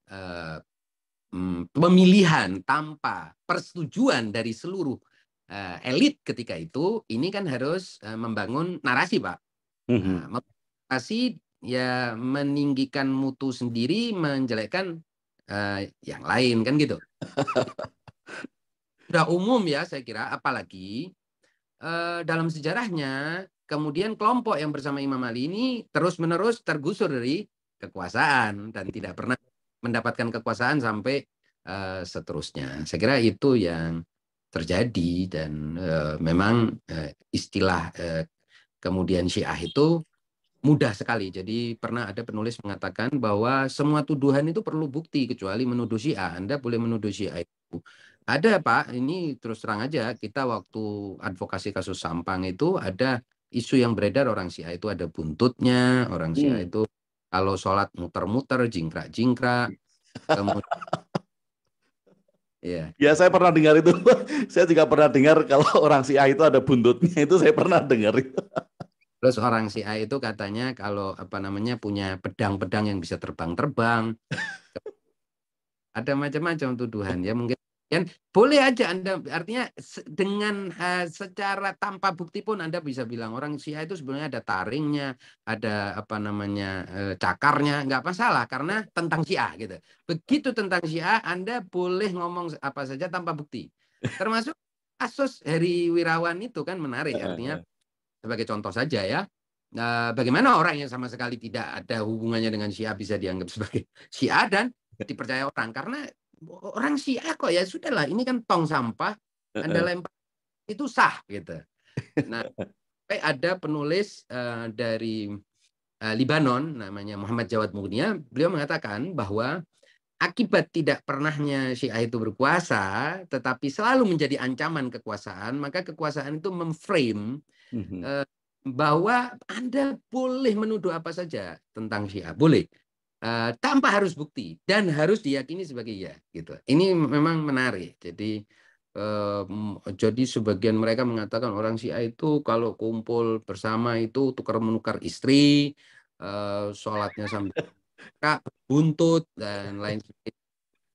S5: pemilihan tanpa persetujuan dari seluruh elit ketika itu, ini kan harus membangun narasi, Pak. Narasi ya meninggikan mutu sendiri, menjelekkan yang lain, kan gitu. Sudah umum ya saya kira, apalagi dalam sejarahnya kemudian kelompok yang bersama Imam Ali ini terus-menerus tergusur dari kekuasaan dan tidak pernah mendapatkan kekuasaan sampai seterusnya. Saya kira itu yang terjadi dan memang istilah kemudian Syiah itu mudah sekali. Jadi pernah ada penulis mengatakan bahwa semua tuduhan itu perlu bukti kecuali menuduh Syiah. Anda boleh menuduh Syiah itu. Ada Pak, ini terus terang aja, kita waktu advokasi kasus Sampang itu ada isu yang beredar orang Syiah itu ada buntutnya, orang Syiah itu kalau sholat muter-muter, jingkrak-jingkrak. Kemudian, ya,
S6: saya pernah dengar itu. Saya juga pernah dengar kalau orang Syiah itu ada buntutnya, itu saya pernah dengar itu.
S5: Terus orang Syiah itu katanya kalau punya pedang-pedang yang bisa terbang-terbang. Ada macam-macam tuduhan ya, mungkin kan boleh aja Anda, artinya dengan secara tanpa bukti pun Anda bisa bilang orang Syiah itu sebenarnya ada taringnya, ada cakarnya, nggak masalah karena tentang Syiah gitu. Begitu tentang Syiah Anda boleh ngomong apa saja tanpa bukti. Termasuk kasus Heri Wirawan itu kan menarik, artinya sebagai contoh saja ya. Bagaimana orang yang sama sekali tidak ada hubungannya dengan Syiah bisa dianggap sebagai Syiah dan dipercaya orang, karena orang Syiah kok ya sudahlah, ini kan tong sampah Anda lempar itu sah gitu. Nah, ada penulis dari Libanon namanya Muhammad Jawad Mughniya, beliau mengatakan bahwa akibat tidak pernahnya Syiah itu berkuasa tetapi selalu menjadi ancaman kekuasaan, maka kekuasaan itu memframe bahwa Anda boleh menuduh apa saja tentang Syiah, boleh. Tanpa harus bukti dan harus diyakini sebagai ya gitu. Ini memang menarik. Jadi sebagian mereka mengatakan orang Syiah itu kalau kumpul bersama itu tukar menukar istri, sholatnya sambil buntut dan lain sebagainya.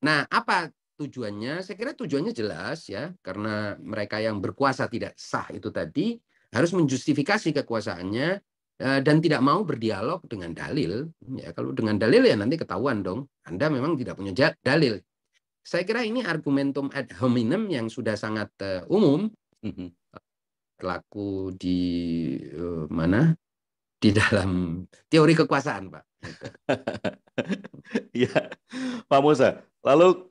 S5: Nah, apa tujuannya? Saya kira tujuannya jelas ya, karena mereka yang berkuasa tidak sah itu tadi harus menjustifikasi kekuasaannya dan tidak mau berdialog dengan dalil. Ya, kalau dengan dalil ya nanti ketahuan dong, Anda memang tidak punya dalil. Saya kira ini argumentum ad hominem yang sudah sangat umum berlaku di di dalam teori kekuasaan, Pak.
S6: Ya, Pak Musa. Lalu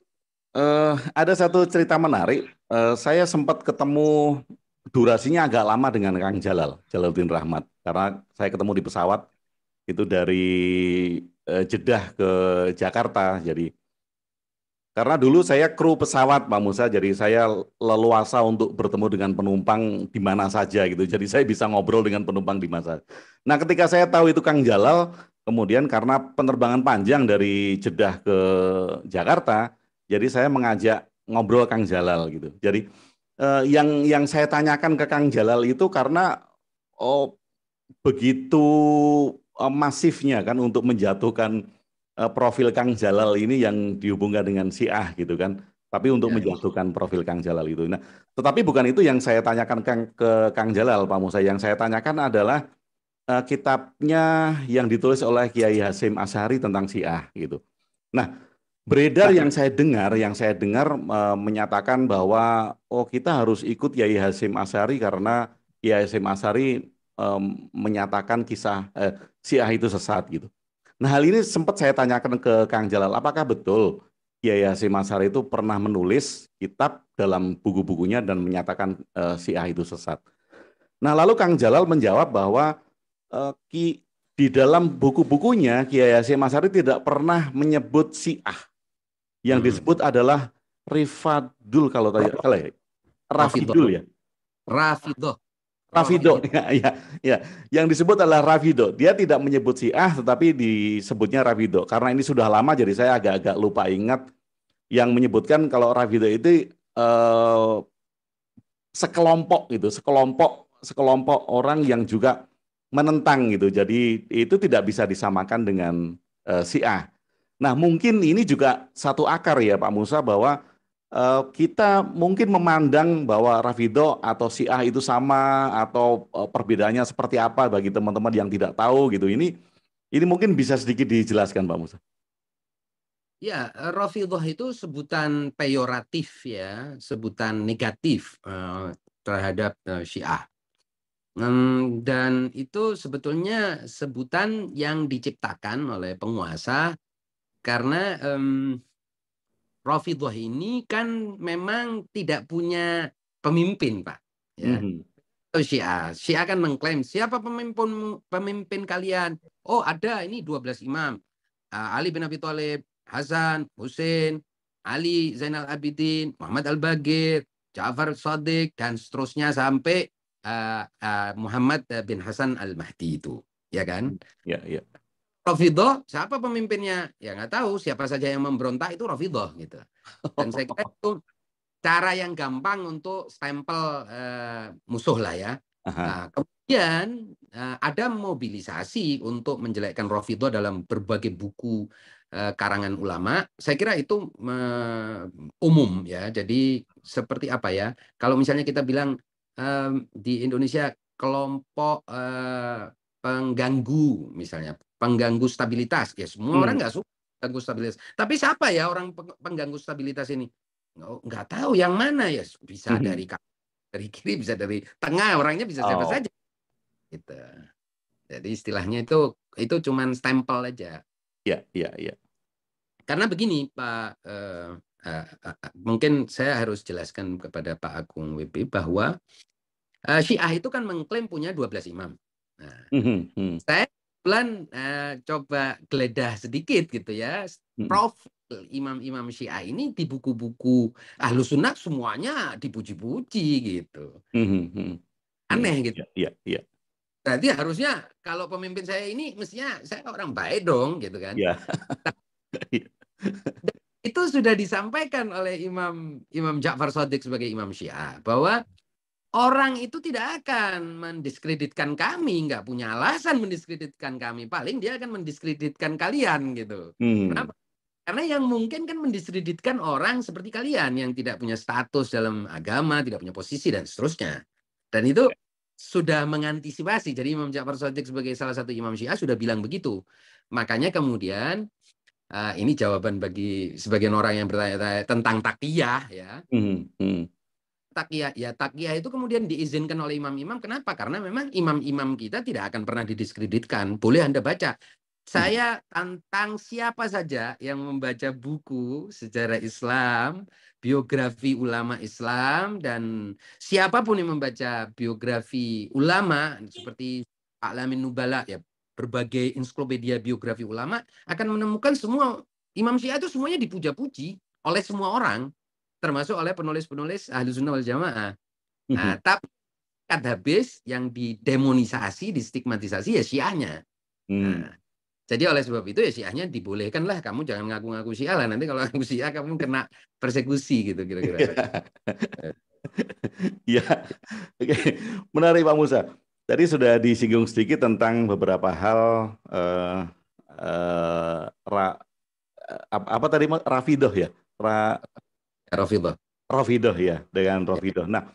S6: ada satu cerita menarik. Saya sempat ketemu, durasinya agak lama dengan Kang Jalaluddin Rahmat, karena saya ketemu di pesawat itu dari Jeddah ke Jakarta. Jadi karena dulu saya kru pesawat, Pak Musa, jadi saya leluasa untuk bertemu dengan penumpang di mana saja gitu. Jadi saya bisa ngobrol dengan penumpang di mana saja. Nah, ketika saya tahu itu Kang Jalal, kemudian karena penerbangan panjang dari Jeddah ke Jakarta, jadi saya mengajak ngobrol Kang Jalal gitu. Jadi yang saya tanyakan ke Kang Jalal itu karena begitu masifnya kan untuk menjatuhkan profil Kang Jalal ini yang dihubungkan dengan Syiah gitu kan. Tapi untuk menjatuhkan profil Kang Jalal itu. Nah, tetapi bukan itu yang saya tanyakan ke Kang Jalal, Pak Musa. Yang saya tanyakan adalah kitabnya yang ditulis oleh Kiai Hasyim Asy'ari tentang Syiah gitu. Nah, beredar yang saya dengar menyatakan bahwa kita harus ikut Kiai Hasyim Asy'ari karena Kiai Hasyim Asy'ari menyatakan kisah Syiah itu sesat gitu. Nah, hal ini sempat saya tanyakan ke Kang Jalal, apakah betul Kiai Hasyim Asy'ari itu pernah menulis kitab dalam buku-bukunya dan menyatakan Syiah itu sesat. Nah, lalu Kang Jalal menjawab bahwa di dalam buku-bukunya Kiai Hasyim Asy'ari tidak pernah menyebut Syiah. Yang disebut adalah Rafidul, kalau tadi Rafidul ya.
S5: Rafidul.
S6: Rafido, ya. Yang disebut adalah Rafido. Dia tidak menyebut Syiah, tetapi disebutnya Rafido. Karena ini sudah lama, jadi saya agak-agak lupa ingat. Yang menyebutkan kalau Rafido itu sekelompok gitu, sekelompok orang yang juga menentang gitu. Jadi itu tidak bisa disamakan dengan Syiah. Nah, mungkin ini juga satu akar ya Pak Musa, bahwa kita mungkin memandang bahwa Rafido atau Syiah itu sama, atau perbedaannya seperti apa bagi teman-teman yang tidak tahu gitu. Ini mungkin bisa sedikit dijelaskan Pak Musa.
S5: Ya, Rafidhah itu sebutan peyoratif ya, sebutan negatif terhadap Syiah. Dan itu sebetulnya sebutan yang diciptakan oleh penguasa karena Rafidhah ini kan memang tidak punya pemimpin, Pak. Ya. Syiah kan mengklaim, siapa pemimpin kalian? Oh, ada ini 12 imam. Ali bin Abi Thalib, Hasan, Hussein, Ali Zainal Abidin, Muhammad Al-Baqir, Ja'far Shadiq, dan seterusnya sampai Muhammad bin Hasan Al-Mahdi itu. Ya kan?
S6: Ya, ya.
S5: Rafidhah, siapa pemimpinnya? Ya nggak tahu, siapa saja yang memberontak itu Rafidhah gitu. Dan saya kira itu cara yang gampang untuk stempel musuh lah ya. Kemudian ada mobilisasi untuk menjelekkan Rafidhah dalam berbagai buku karangan ulama. Saya kira itu umum ya. Jadi seperti apa ya? Kalau misalnya kita bilang di Indonesia kelompok pengganggu misalnya, pengganggu stabilitas, ya semua orang nggak suka pengganggu stabilitas. Tapi siapa ya orang pengganggu stabilitas ini? Nggak tahu yang mana ya. Bisa dari kiri, bisa dari tengah, orangnya bisa siapa saja. Gitu. Jadi istilahnya itu cuman stempel aja.
S6: Ya, ya, ya.
S5: Karena begini Pak, mungkin saya harus jelaskan kepada Pak Agung WP bahwa Syiah itu kan mengklaim punya 12 imam. Nah, saya coba geledah sedikit gitu ya, profil imam-imam Syiah ini di buku-buku Ahlus Sunnah semuanya dipuji-puji gitu. Aneh gitu.
S6: Iya, iya.
S5: Berarti harusnya kalau pemimpin saya ini mestinya saya orang baik dong gitu kan.
S6: Iya.
S5: Itu sudah disampaikan oleh Imam Ja'far Shadiq sebagai imam Syiah bahwa orang itu tidak akan mendiskreditkan kami, nggak punya alasan mendiskreditkan kami. Paling dia akan mendiskreditkan kalian gitu. Kenapa? Karena yang mungkin kan mendiskreditkan orang seperti kalian yang tidak punya status dalam agama, tidak punya posisi dan seterusnya. Dan itu sudah mengantisipasi. Jadi Imam Ja'far Shadiq sebagai salah satu imam Syiah sudah bilang begitu. Makanya kemudian ini jawaban bagi sebagian orang yang bertanya-tanya tentang taqiyah ya. Taqiyah itu kemudian diizinkan oleh imam-imam. Kenapa? Karena memang imam-imam kita tidak akan pernah didiskreditkan. Boleh Anda baca. Saya tantang siapa saja yang membaca buku sejarah Islam, biografi ulama Islam, dan siapapun yang membaca biografi ulama seperti A'lamin Nubala, ya berbagai ensiklopedia biografi ulama, akan menemukan semua imam Syiah itu semuanya dipuja-puji oleh semua orang, termasuk oleh penulis-penulis Ahlus Sunnah wal Jamaah. Nah, tapi habis yang didemonisasi, distigmatisasi ya Syiahnya. Nah, jadi oleh sebab itu ya Syiahnya dibolehkanlah, kamu jangan ngaku-ngaku Syiah lah, nanti kalau ngaku Syiah kamu kena persekusi gitu kira-kira.
S6: Ya, oke, menarik Pak Musa. Tadi sudah disinggung sedikit tentang beberapa hal apa tadi Rafidah ya, Rafidah ya, dengan Rafidah. Nah,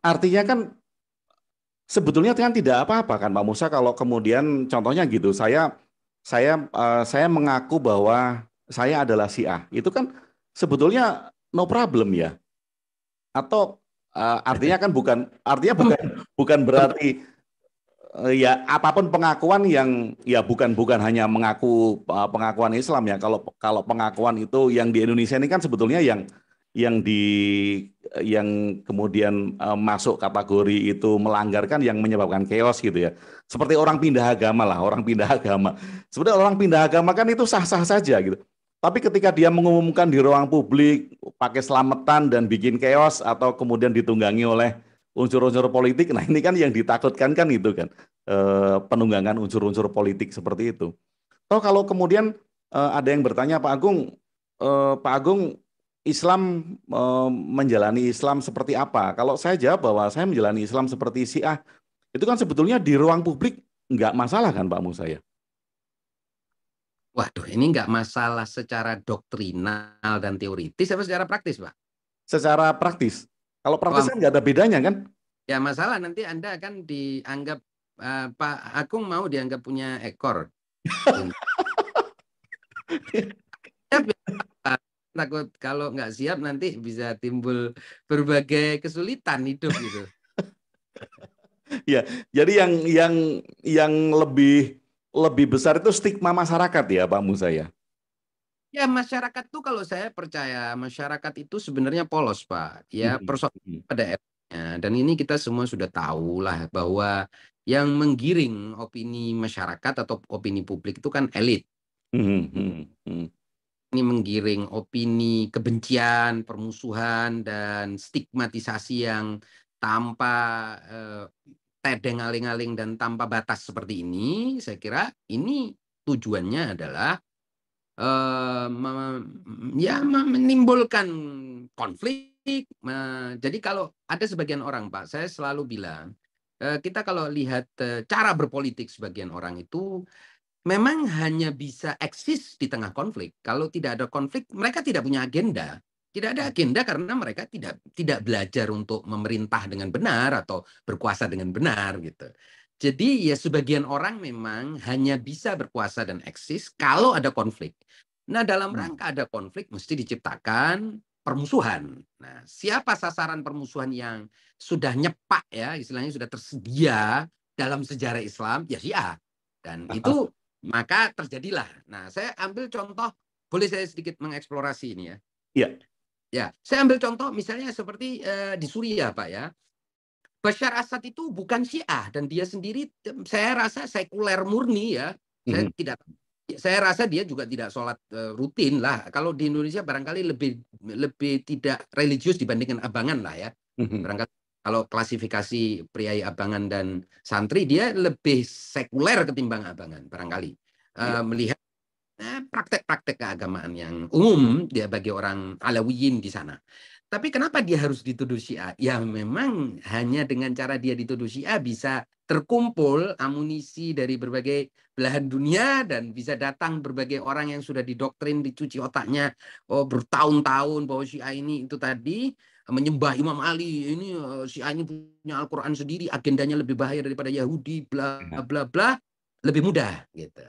S6: artinya kan sebetulnya kan tidak apa-apa kan Pak Musa kalau kemudian contohnya gitu saya mengaku bahwa saya adalah Syiah, itu kan sebetulnya no problem ya, atau artinya kan bukan berarti ya apapun pengakuan yang ya bukan hanya mengaku pengakuan Islam ya, kalau pengakuan itu yang di Indonesia ini kan sebetulnya yang kemudian masuk kategori itu melanggar kan yang menyebabkan chaos gitu ya. Seperti orang pindah agama lah, Sebenarnya orang pindah agama kan itu sah-sah saja gitu. Tapi ketika dia mengumumkan di ruang publik pakai selamatan dan bikin chaos atau kemudian ditunggangi oleh unsur-unsur politik. Nah ini kan yang ditakutkan kan itu kan, penunggangan unsur-unsur politik seperti itu. Toh kalau kemudian ada yang bertanya, Pak Agung Islam menjalani Islam seperti apa? Kalau saya jawab bahwa saya menjalani Islam seperti Syiah, itu kan sebetulnya di ruang publik nggak masalah kan Pak Musa ya?
S5: Waduh, ini nggak masalah secara doktrinal dan teoritis, apa secara praktis, Pak?
S6: Secara praktis. Kalau praktis
S5: Wah,
S6: kan nggak ada bedanya kan?
S5: ya masalah nanti Anda akan dianggap, Pak Agung mau dianggap punya ekor. Siap ya, Pak? Takut kalau nggak siap nanti bisa timbul berbagai kesulitan hidup gitu.
S6: Ya, jadi yang lebih besar itu stigma masyarakat ya Pak Musa ya.
S5: Ya masyarakat tuh kalau saya percaya masyarakat itu sebenarnya polos, Pak. Ya persoalan pada etiknya. Dan ini kita semua sudah tahu lah bahwa yang menggiring opini masyarakat atau opini publik itu kan elit. Ini menggiring opini kebencian, permusuhan, dan stigmatisasi yang tanpa tedeng aling-aling dan tanpa batas seperti ini. Saya kira ini tujuannya adalah menimbulkan konflik. Jadi kalau ada sebagian orang, Pak, saya selalu bilang, kita kalau lihat cara berpolitik sebagian orang itu memang hanya bisa eksis di tengah konflik. Kalau tidak ada konflik, mereka tidak punya agenda. Tidak ada agenda karena mereka tidak belajar untuk memerintah dengan benar atau berkuasa dengan benar gitu. Jadi ya sebagian orang memang hanya bisa berkuasa dan eksis kalau ada konflik. Nah, dalam rangka ada konflik mesti diciptakan permusuhan. Nah, siapa sasaran permusuhan yang sudah nyepak ya, istilahnya sudah tersedia dalam sejarah Islam, ya Syiah. Dan itu maka terjadilah. Nah, saya ambil contoh, boleh saya sedikit mengeksplorasi ini ya?
S6: Iya.
S5: Ya, saya ambil contoh misalnya seperti di Suriah, Pak ya. Bashar Assad itu bukan Syiah dan dia sendiri saya rasa sekuler murni ya. Saya rasa dia juga tidak sholat rutin lah. Kalau di Indonesia barangkali lebih tidak religius dibandingkan abangan lah ya. Barangkali kalau klasifikasi priai abangan dan santri dia lebih sekuler ketimbang abangan barangkali. Melihat praktek-praktek keagamaan yang umum dia bagi orang Alawiyin di sana. Tapi kenapa dia harus dituduh Syiah? Ya memang hanya dengan cara dia dituduh Syiah bisa terkumpul amunisi dari berbagai belahan dunia dan bisa datang berbagai orang yang sudah didoktrin, dicuci otaknya bertahun-tahun bahwa Syiah ini itu tadi menyembah Imam Ali, ini Syiah ini punya Al-Quran sendiri, agendanya lebih bahaya daripada Yahudi, bla bla bla, lebih mudah gitu.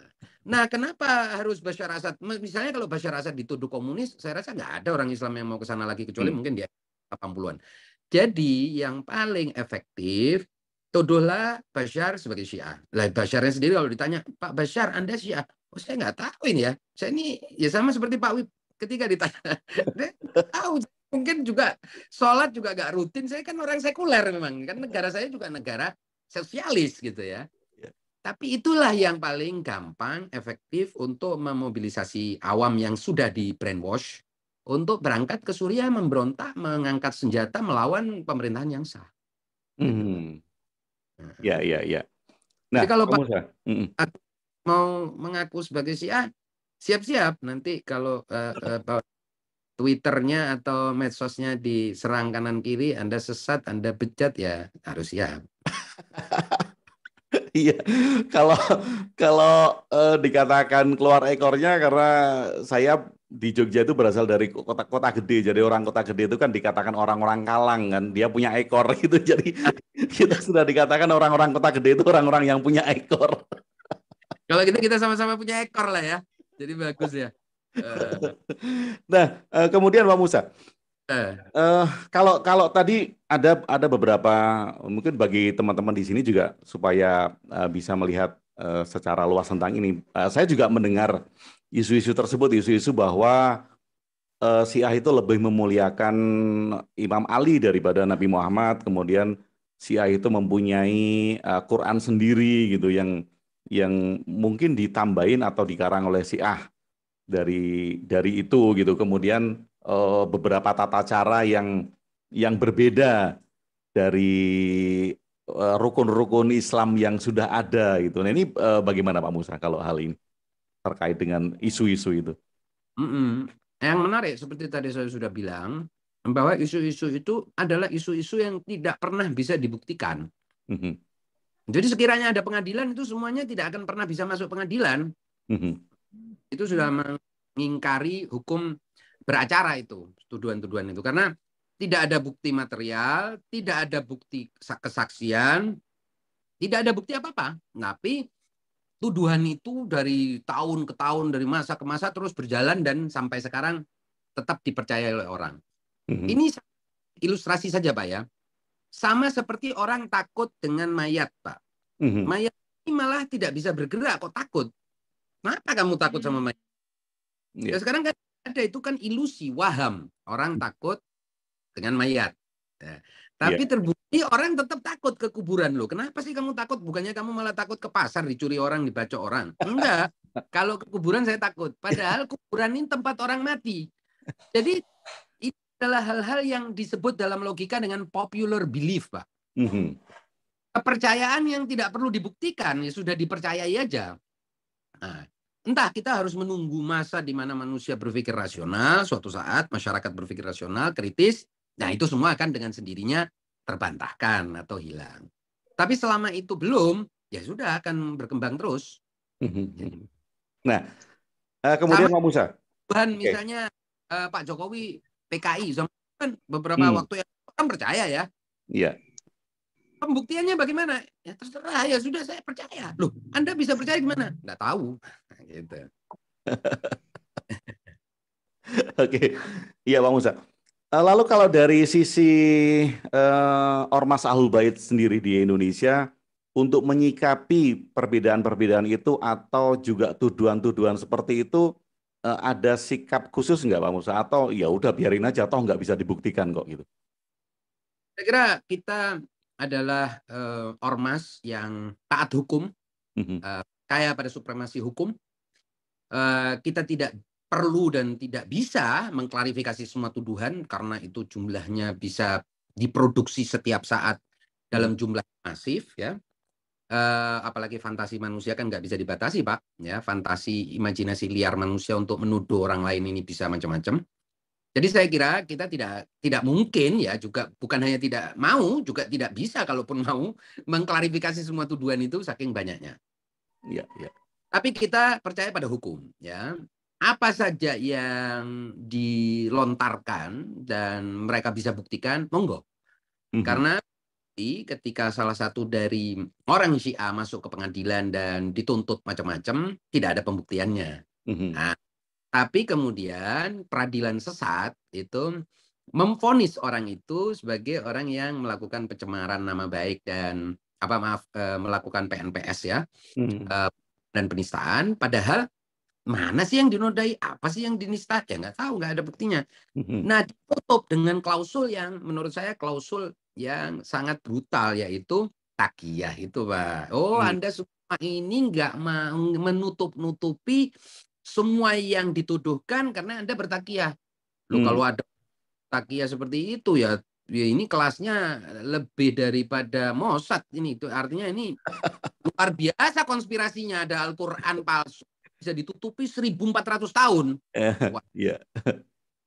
S5: Nah, kenapa harus Bashar Assad? Misalnya kalau Bashar Assad dituduh komunis, saya rasa nggak ada orang Islam yang mau ke sana lagi, kecuali mungkin dia 80-an. Jadi yang paling efektif, tuduhlah Bashar sebagai Syiah. Lah Basharnya sendiri kalau ditanya, Pak Bashar, Anda Syiah? Oh, saya nggak tahu ini ya. Saya ini ya sama seperti Pak Wib ketika ditanya. Dia tahu, mungkin juga sholat juga nggak rutin. Saya kan orang sekuler memang. Kan negara saya juga negara sosialis gitu ya. Tapi itulah yang paling gampang, efektif untuk memobilisasi awam yang sudah di brainwash untuk berangkat ke Suriah memberontak, mengangkat senjata melawan pemerintahan yang sah.
S6: Ya. Nah,
S5: jadi kalau Pak mau mengaku sebagai Syiah, siap-siap nanti kalau Twitternya atau medsosnya diserang kanan kiri, Anda sesat, Anda bejat, ya harus siap.
S6: Iya, kalau dikatakan keluar ekornya karena saya di Jogja itu berasal dari kota gede, jadi orang kota gede itu kan dikatakan orang-orang kalang kan, dia punya ekor gitu, jadi kita sudah dikatakan orang-orang kota gede itu orang-orang yang punya ekor.
S5: Kalau gitu kita sama-sama punya ekor lah ya, jadi bagus ya.
S6: Nah, kemudian Pak Musa. Kalau tadi ada beberapa, mungkin bagi teman-teman di sini juga supaya bisa melihat secara luas tentang ini. Saya juga mendengar isu-isu tersebut, isu-isu bahwa Syiah itu lebih memuliakan Imam Ali daripada Nabi Muhammad. Kemudian Syiah itu mempunyai Quran sendiri gitu yang mungkin ditambahin atau dikarang oleh Syiah dari itu gitu. Kemudian beberapa tata cara yang berbeda dari rukun-rukun Islam yang sudah ada gitu. Nah ini bagaimana Pak Musa kalau hal ini terkait dengan isu-isu itu?
S5: Yang menarik seperti tadi saya sudah bilang bahwa isu-isu itu adalah isu-isu yang tidak pernah bisa dibuktikan. Jadi sekiranya ada pengadilan itu semuanya tidak akan pernah bisa masuk pengadilan. Itu sudah mengingkari hukum beracara itu, tuduhan-tuduhan itu. Karena tidak ada bukti material, tidak ada bukti kesaksian, tidak ada bukti apa-apa. Tapi tuduhan itu dari tahun ke tahun, dari masa ke masa terus berjalan dan sampai sekarang tetap dipercaya oleh orang. Ini ilustrasi saja Pak ya. Sama seperti orang takut dengan mayat Pak. Mayat ini malah tidak bisa bergerak, kok takut? Kenapa kamu takut sama mayat? Ya, sekarang kan ada itu kan ilusi, waham. Orang takut dengan mayat. Ya. Tapi terbukti orang tetap takut ke kuburan loh. Kenapa sih kamu takut? Bukannya kamu malah takut ke pasar dicuri orang, dibacok orang. Enggak. Kalau ke kuburan saya takut. Padahal kuburan ini tempat orang mati. Jadi itu adalah hal-hal yang disebut dalam logika dengan popular belief, Pak. Kepercayaan yang tidak perlu dibuktikan, ya sudah dipercayai aja. Nah, entah kita harus menunggu masa di mana manusia berpikir rasional, suatu saat masyarakat berpikir rasional, kritis, nah itu semua akan dengan sendirinya terbantahkan atau hilang. Tapi selama itu belum, ya sudah akan berkembang terus.
S6: Nah, kemudian Pak Musa.
S5: Misalnya Pak Jokowi PKI, kan beberapa waktu yang orang percaya ya.
S6: Iya.
S5: Pembuktiannya bagaimana? Ya terserah, ya sudah saya percaya. Loh, Anda bisa percaya gimana? Nggak tahu. Gitu.
S6: Oke, iya Pak Musa. Lalu kalau dari sisi Ormas Ahlul Bait sendiri di Indonesia, untuk menyikapi perbedaan-perbedaan itu atau juga tuduhan-tuduhan seperti itu, ada sikap khusus nggak Pak Musa? Atau ya udah biarin aja, toh nggak bisa dibuktikan kok gitu?
S5: Saya kira kita adalah ormas yang taat hukum, kaya pada supremasi hukum. Kita tidak perlu dan tidak bisa mengklarifikasi semua tuduhan karena itu jumlahnya bisa diproduksi setiap saat dalam jumlah masif ya. Apalagi fantasi manusia kan nggak bisa dibatasi Pak ya, fantasi imajinasi liar manusia untuk menuduh orang lain ini bisa macam-macam. Jadi saya kira kita tidak mungkin ya, juga bukan hanya tidak mau, juga tidak bisa kalaupun mau mengklarifikasi semua tuduhan itu saking banyaknya.
S6: Iya.
S5: Tapi kita percaya pada hukum ya. Apa saja yang dilontarkan dan mereka bisa buktikan, monggo. Karena ketika salah satu dari orang Syiah masuk ke pengadilan dan dituntut macam-macam, tidak ada pembuktiannya. Nah, tapi kemudian peradilan sesat itu memvonis orang itu sebagai orang yang melakukan pencemaran nama baik dan melakukan PNPS ya, dan penistaan. Padahal mana sih yang dinodai, apa sih yang dinista? Ya nggak tahu, nggak ada buktinya. Nah, ditutup dengan klausul yang menurut saya klausul yang sangat brutal, yaitu takiyah itu, Pak. Anda semua ini nggak mau menutup-nutupi semua yang dituduhkan karena Anda bertakiyah. Loh, kalau ada takiyah seperti itu ya ini kelasnya lebih daripada Mossad ini. Itu artinya ini luar biasa konspirasinya, ada Al-Qur'an palsu bisa ditutupi 1400 tahun.
S6: Iya.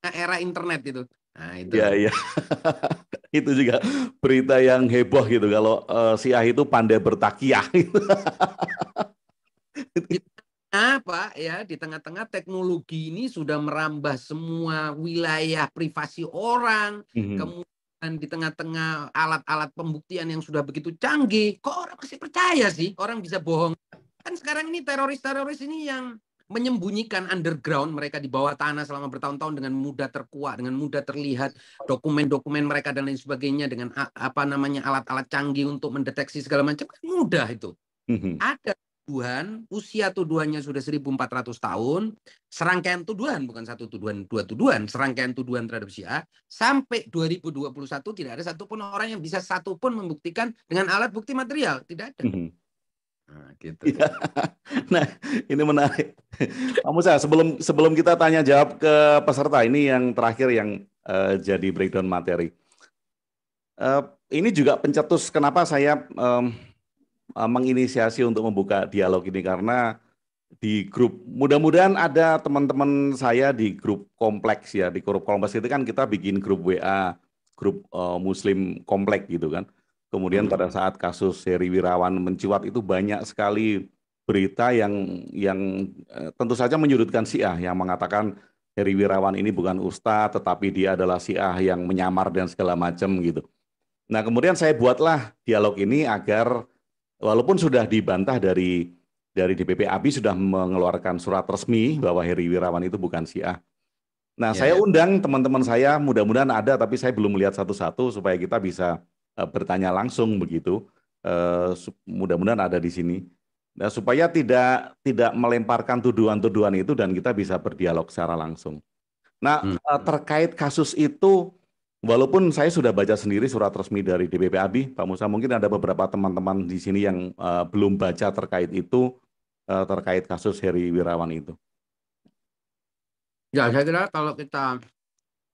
S5: Era internet itu. Nah, itu.
S6: Iya. Itu juga berita yang heboh gitu kalau Syiah itu pandai bertakiyah.
S5: Pak ya, di tengah-tengah teknologi ini sudah merambah semua wilayah privasi orang, kemudian di tengah-tengah alat-alat pembuktian yang sudah begitu canggih, kok orang masih percaya sih? Orang bisa bohong. Kan sekarang ini teroris-teroris ini yang menyembunyikan underground mereka di bawah tanah selama bertahun-tahun dengan mudah terkuak, dengan mudah terlihat dokumen-dokumen mereka dan lain sebagainya dengan alat-alat canggih untuk mendeteksi segala macam, kan mudah itu. Ada tuduhan, usia tuduhannya sudah 1400 tahun, serangkaian tuduhan, bukan satu tuduhan, dua tuduhan, serangkaian tuduhan terhadap Syiah, sampai 2021 tidak ada satupun orang yang bisa satupun membuktikan dengan alat bukti material, tidak ada. Nah, gitu.
S6: Nah, ini menarik. Pak Musa, sebelum kita tanya jawab ke peserta, ini yang terakhir yang jadi breakdown materi. ini juga pencetus kenapa saya menginisiasi untuk membuka dialog ini, karena di grup, mudah-mudahan ada teman-teman saya di grup kompleks ya, di grup kompleks itu kan kita bikin grup WA, grup Muslim kompleks gitu kan. Kemudian pada saat kasus Heri Wirawan mencuat itu banyak sekali berita yang tentu saja menyudutkan Syiah, yang mengatakan Heri Wirawan ini bukan ustadz, tetapi dia adalah Syiah yang menyamar dan segala macam gitu. Nah, kemudian saya buatlah dialog ini agar walaupun sudah dibantah dari DPP ABI sudah mengeluarkan surat resmi bahwa Heri Wirawan itu bukan Syiah. Nah, saya undang teman-teman saya, mudah-mudahan ada, tapi saya belum melihat satu-satu supaya kita bisa bertanya langsung begitu. Mudah-mudahan ada di sini. Nah, supaya tidak melemparkan tuduhan-tuduhan itu dan kita bisa berdialog secara langsung. Nah, terkait kasus itu, walaupun saya sudah baca sendiri surat resmi dari DPP ABI, Pak Musa, mungkin ada beberapa teman-teman di sini yang belum baca terkait itu, terkait kasus Heri Wirawan itu.
S5: Ya, saya kira kalau kita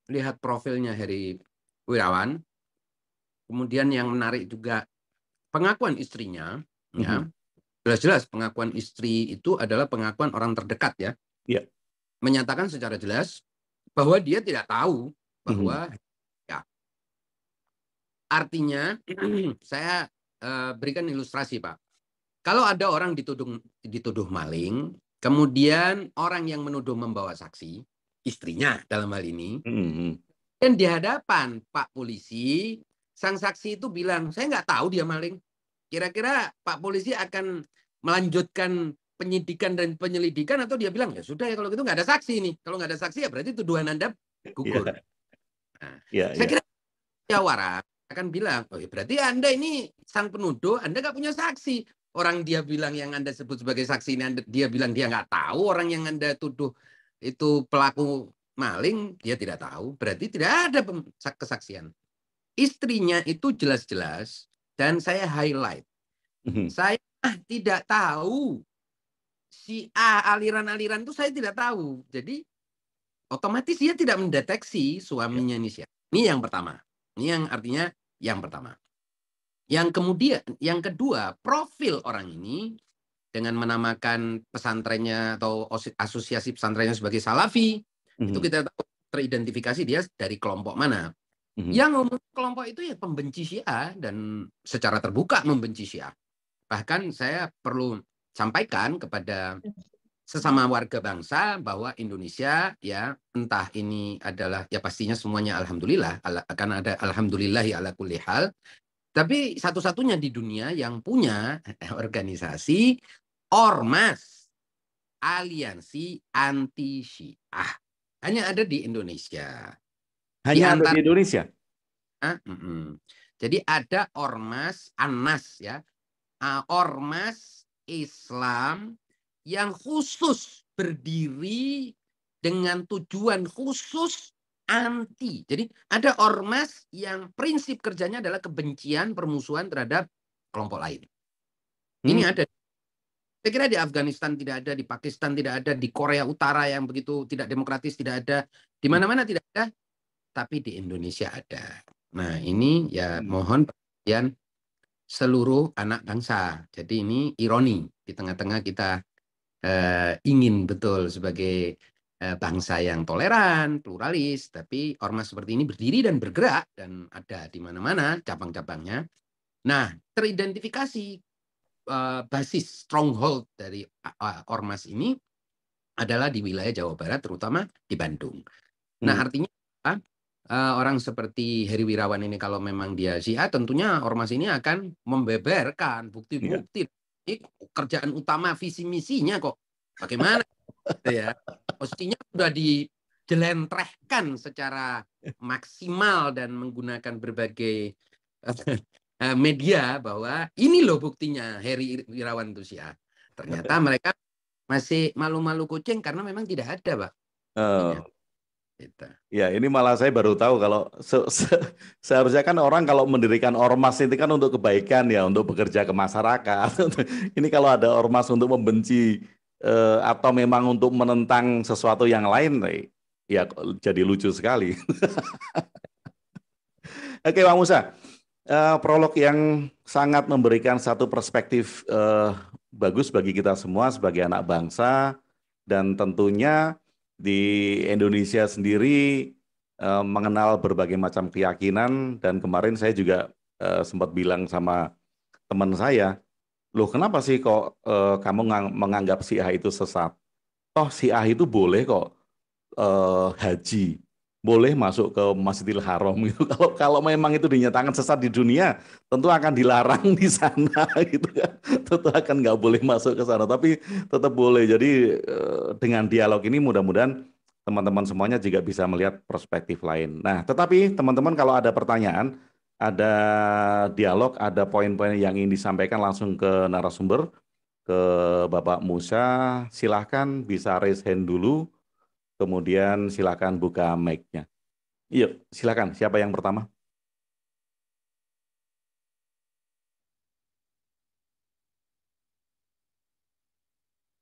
S5: lihat profilnya Heri Wirawan, kemudian yang menarik juga pengakuan istrinya, ya, jelas-jelas pengakuan istri itu adalah pengakuan orang terdekat, ya, menyatakan secara jelas bahwa dia tidak tahu bahwa artinya, saya berikan ilustrasi, Pak. Kalau ada orang dituduh maling, kemudian orang yang menuduh membawa saksi, istrinya dalam hal ini, dan di hadapan Pak Polisi, sang saksi itu bilang, saya nggak tahu dia maling. Kira-kira Pak Polisi akan melanjutkan penyidikan dan penyelidikan, atau dia bilang, ya sudah ya kalau gitu nggak ada saksi nih. Kalau nggak ada saksi ya berarti tuduhan Anda gugur. Nah, saya kira jawara akan bilang, oh ya berarti Anda ini sang penuduh, Anda nggak punya saksi. Orang dia bilang yang Anda sebut sebagai saksi ini, dia bilang dia nggak tahu orang yang Anda tuduh itu pelaku maling, dia tidak tahu. Berarti tidak ada kesaksian. Istrinya itu jelas-jelas, dan saya highlight. Saya tidak tahu si aliran-aliran itu saya tidak tahu. Jadi otomatis dia tidak mendeteksi suaminya ini siapa. Ini yang pertama. Ini yang artinya yang pertama. Yang kemudian, yang kedua, profil orang ini dengan menamakan pesantrennya atau asosiasi pesantrennya sebagai Salafi, itu kita tahu teridentifikasi dia dari kelompok mana. Yang kelompok itu ya pembenci Syiah dan secara terbuka membenci Syiah. Bahkan saya perlu sampaikan kepada sesama warga bangsa bahwa Indonesia, ya, entah ini adalah, ya pastinya semuanya alhamdulillah, akan ada alhamdulillahi ala kulli hal, tapi satu-satunya di dunia yang punya organisasi ormas aliansi anti Syiah hanya ada di Indonesia.
S6: Hanya ada di Indonesia.
S5: Jadi ada ormas ANAS, ya, ormas Islam yang khusus berdiri dengan tujuan khusus anti. Jadi ada ormas yang prinsip kerjanya adalah kebencian, permusuhan terhadap kelompok lain. Ini ada. Saya kira di Afghanistan tidak ada, di Pakistan tidak ada, di Korea Utara yang begitu tidak demokratis tidak ada, di mana-mana tidak ada, tapi di Indonesia ada. Nah, ini ya mohon perhatian seluruh anak bangsa. Jadi ini ironi di tengah-tengah kita ingin betul sebagai bangsa yang toleran, pluralis, tapi ormas seperti ini berdiri dan bergerak dan ada di mana-mana cabang-cabangnya. Nah, teridentifikasi basis stronghold dari ormas ini adalah di wilayah Jawa Barat, terutama di Bandung. Nah, artinya orang seperti Heri Wirawan ini kalau memang dia Syiah, tentunya ormas ini akan membeberkan bukti-bukti. Ini kerjaan utama visi misinya kok. Bagaimana? Ya, mestinya sudah dijelentrehkan secara maksimal dan menggunakan berbagai media bahwa ini loh buktinya Heri Wirawan itu Syiah. Ternyata mereka masih malu-malu kucing karena memang tidak ada, Pak.
S6: Ya, ini malah saya baru tahu kalau seharusnya kan orang kalau mendirikan ormas itu kan untuk kebaikan ya, untuk bekerja ke masyarakat. Ini kalau ada ormas untuk membenci atau memang untuk menentang sesuatu yang lain, ya jadi lucu sekali. Oke, Pak Musa. prolog yang sangat memberikan satu perspektif bagus bagi kita semua sebagai anak bangsa, dan tentunya di Indonesia sendiri mengenal berbagai macam keyakinan. Dan kemarin saya juga sempat bilang sama teman saya, loh kenapa sih kok kamu menganggap Syiah itu sesat? Toh Syiah itu boleh kok haji, boleh masuk ke Masjidil Haram gitu. Kalau memang itu dinyatakan sesat di dunia, tentu akan dilarang di sana gitu kan. Tentu akan nggak boleh masuk ke sana, tapi tetap boleh. Jadi dengan dialog ini mudah-mudahan teman-teman semuanya juga bisa melihat perspektif lain. Nah, tetapi teman-teman kalau ada pertanyaan, ada dialog, ada poin-poin yang ingin disampaikan langsung ke narasumber, ke Bapak Musa, silahkan bisa raise hand dulu. Kemudian silakan buka mic-nya. Iya, silakan. Siapa yang pertama?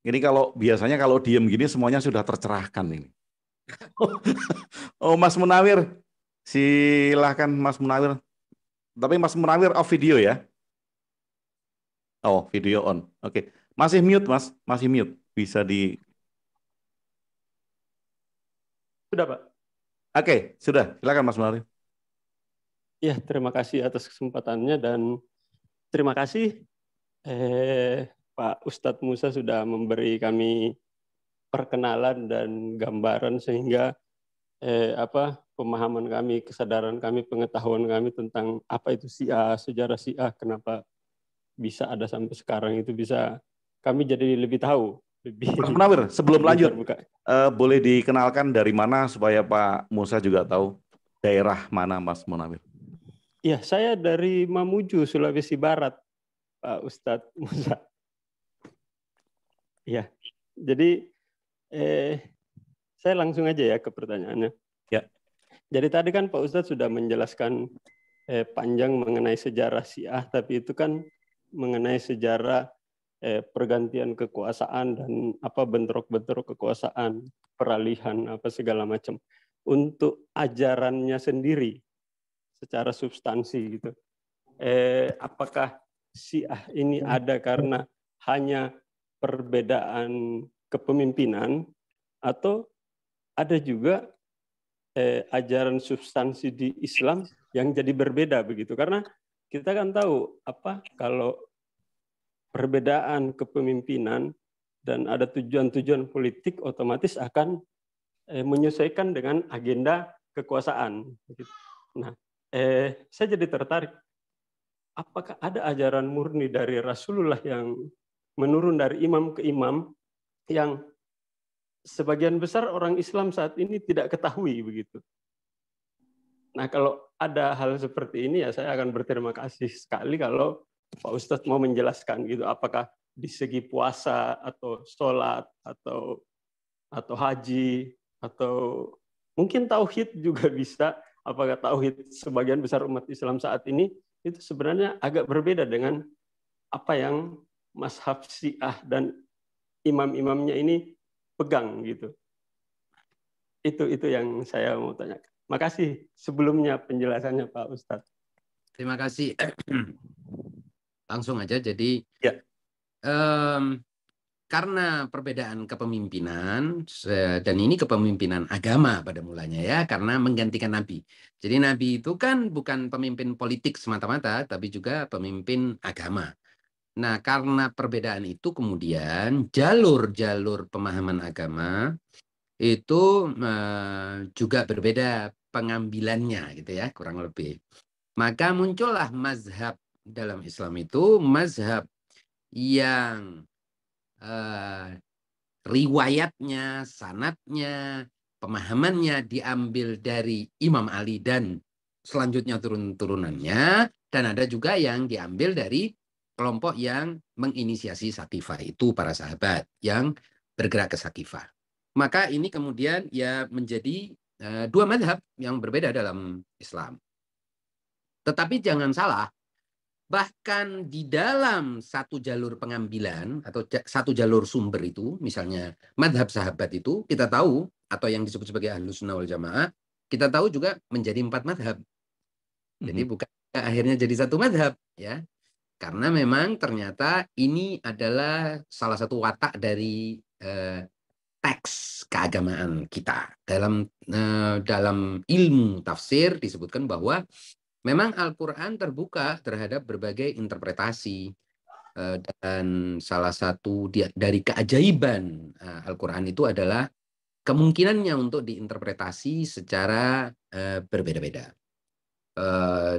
S6: Ini kalau biasanya kalau diem gini semuanya sudah tercerahkan ini. Oh, Mas Munawir. Silakan Mas Munawir. Tapi Mas Munawir off video ya? Oh, video on. Oke. Masih mute, Mas. Masih mute. Bisa di...
S2: Sudah, Pak.
S6: Oke, sudah. Silakan Mas Munawir.
S2: Ya, terima kasih atas kesempatannya dan terima kasih Pak Ustadz Musa sudah memberi kami perkenalan dan gambaran sehingga pemahaman kami, kesadaran kami, pengetahuan kami tentang apa itu Syiah, sejarah Syiah, kenapa bisa ada sampai sekarang itu bisa kami jadi lebih tahu.
S6: Mas Munawir, sebelum lanjut, boleh dikenalkan dari mana supaya Pak Musa juga tahu daerah mana Mas Munawir?
S2: Iya, saya dari Mamuju, Sulawesi Barat, Pak Ustadz Musa. Iya, jadi saya langsung aja ya ke pertanyaannya.
S6: Ya.
S2: Jadi tadi kan Pak Ustadz sudah menjelaskan panjang mengenai sejarah Syiah, tapi itu kan mengenai sejarah pergantian kekuasaan dan bentrok-bentrok kekuasaan, peralihan apa segala macam. Untuk ajarannya sendiri secara substansi gitu. Apakah Syiah ini ada karena hanya perbedaan kepemimpinan atau ada juga ajaran substansi di Islam yang jadi berbeda begitu? Karena kita kan tahu kalau perbedaan kepemimpinan dan ada tujuan-tujuan politik otomatis akan menyesuaikan dengan agenda kekuasaan. Nah, saya jadi tertarik. Apakah ada ajaran murni dari Rasulullah yang menurun dari imam ke imam yang sebagian besar orang Islam saat ini tidak ketahui begitu? Nah, kalau ada hal seperti ini ya saya akan berterima kasih sekali kalau Pak Ustadz mau menjelaskan gitu, apakah di segi puasa atau sholat atau haji atau mungkin tauhid juga bisa. Apakah tauhid sebagian besar umat Islam saat ini itu sebenarnya agak berbeda dengan apa yang mazhab Syiah dan imam-imamnya ini pegang gitu. Itu yang saya mau tanyakan. Makasih sebelumnya penjelasannya Pak Ustadz.
S5: Terima kasih. Langsung aja, jadi
S6: ya.
S5: Karena perbedaan kepemimpinan, dan ini kepemimpinan agama pada mulanya ya, karena menggantikan Nabi. Jadi Nabi itu kan bukan pemimpin politik semata-mata, tapi juga pemimpin agama. Nah, karena perbedaan itu kemudian jalur-jalur pemahaman agama itu juga berbeda pengambilannya gitu ya, kurang lebih. Maka muncullah mazhab dalam Islam itu, mazhab yang riwayatnya, sanadnya, pemahamannya diambil dari Imam Ali dan selanjutnya turun-turunannya, dan ada juga yang diambil dari kelompok yang menginisiasi Sakifah, itu para sahabat yang bergerak ke Sakifah. Maka ini kemudian ya menjadi dua mazhab yang berbeda dalam Islam. Tetapi jangan salah, bahkan di dalam satu jalur pengambilan atau satu jalur sumber itu, misalnya mazhab sahabat itu, kita tahu, atau yang disebut sebagai Ahlus Sunnah wal Jamaah, kita tahu juga menjadi 4 mazhab. Jadi bukan akhirnya jadi satu madhab, ya. Karena memang ternyata ini adalah salah satu watak dari teks keagamaan kita. Dalam ilmu tafsir disebutkan bahwa memang Al-Quran terbuka terhadap berbagai interpretasi. Dan salah satu dari keajaiban Al-Quran itu adalah kemungkinannya untuk diinterpretasi secara berbeda-beda.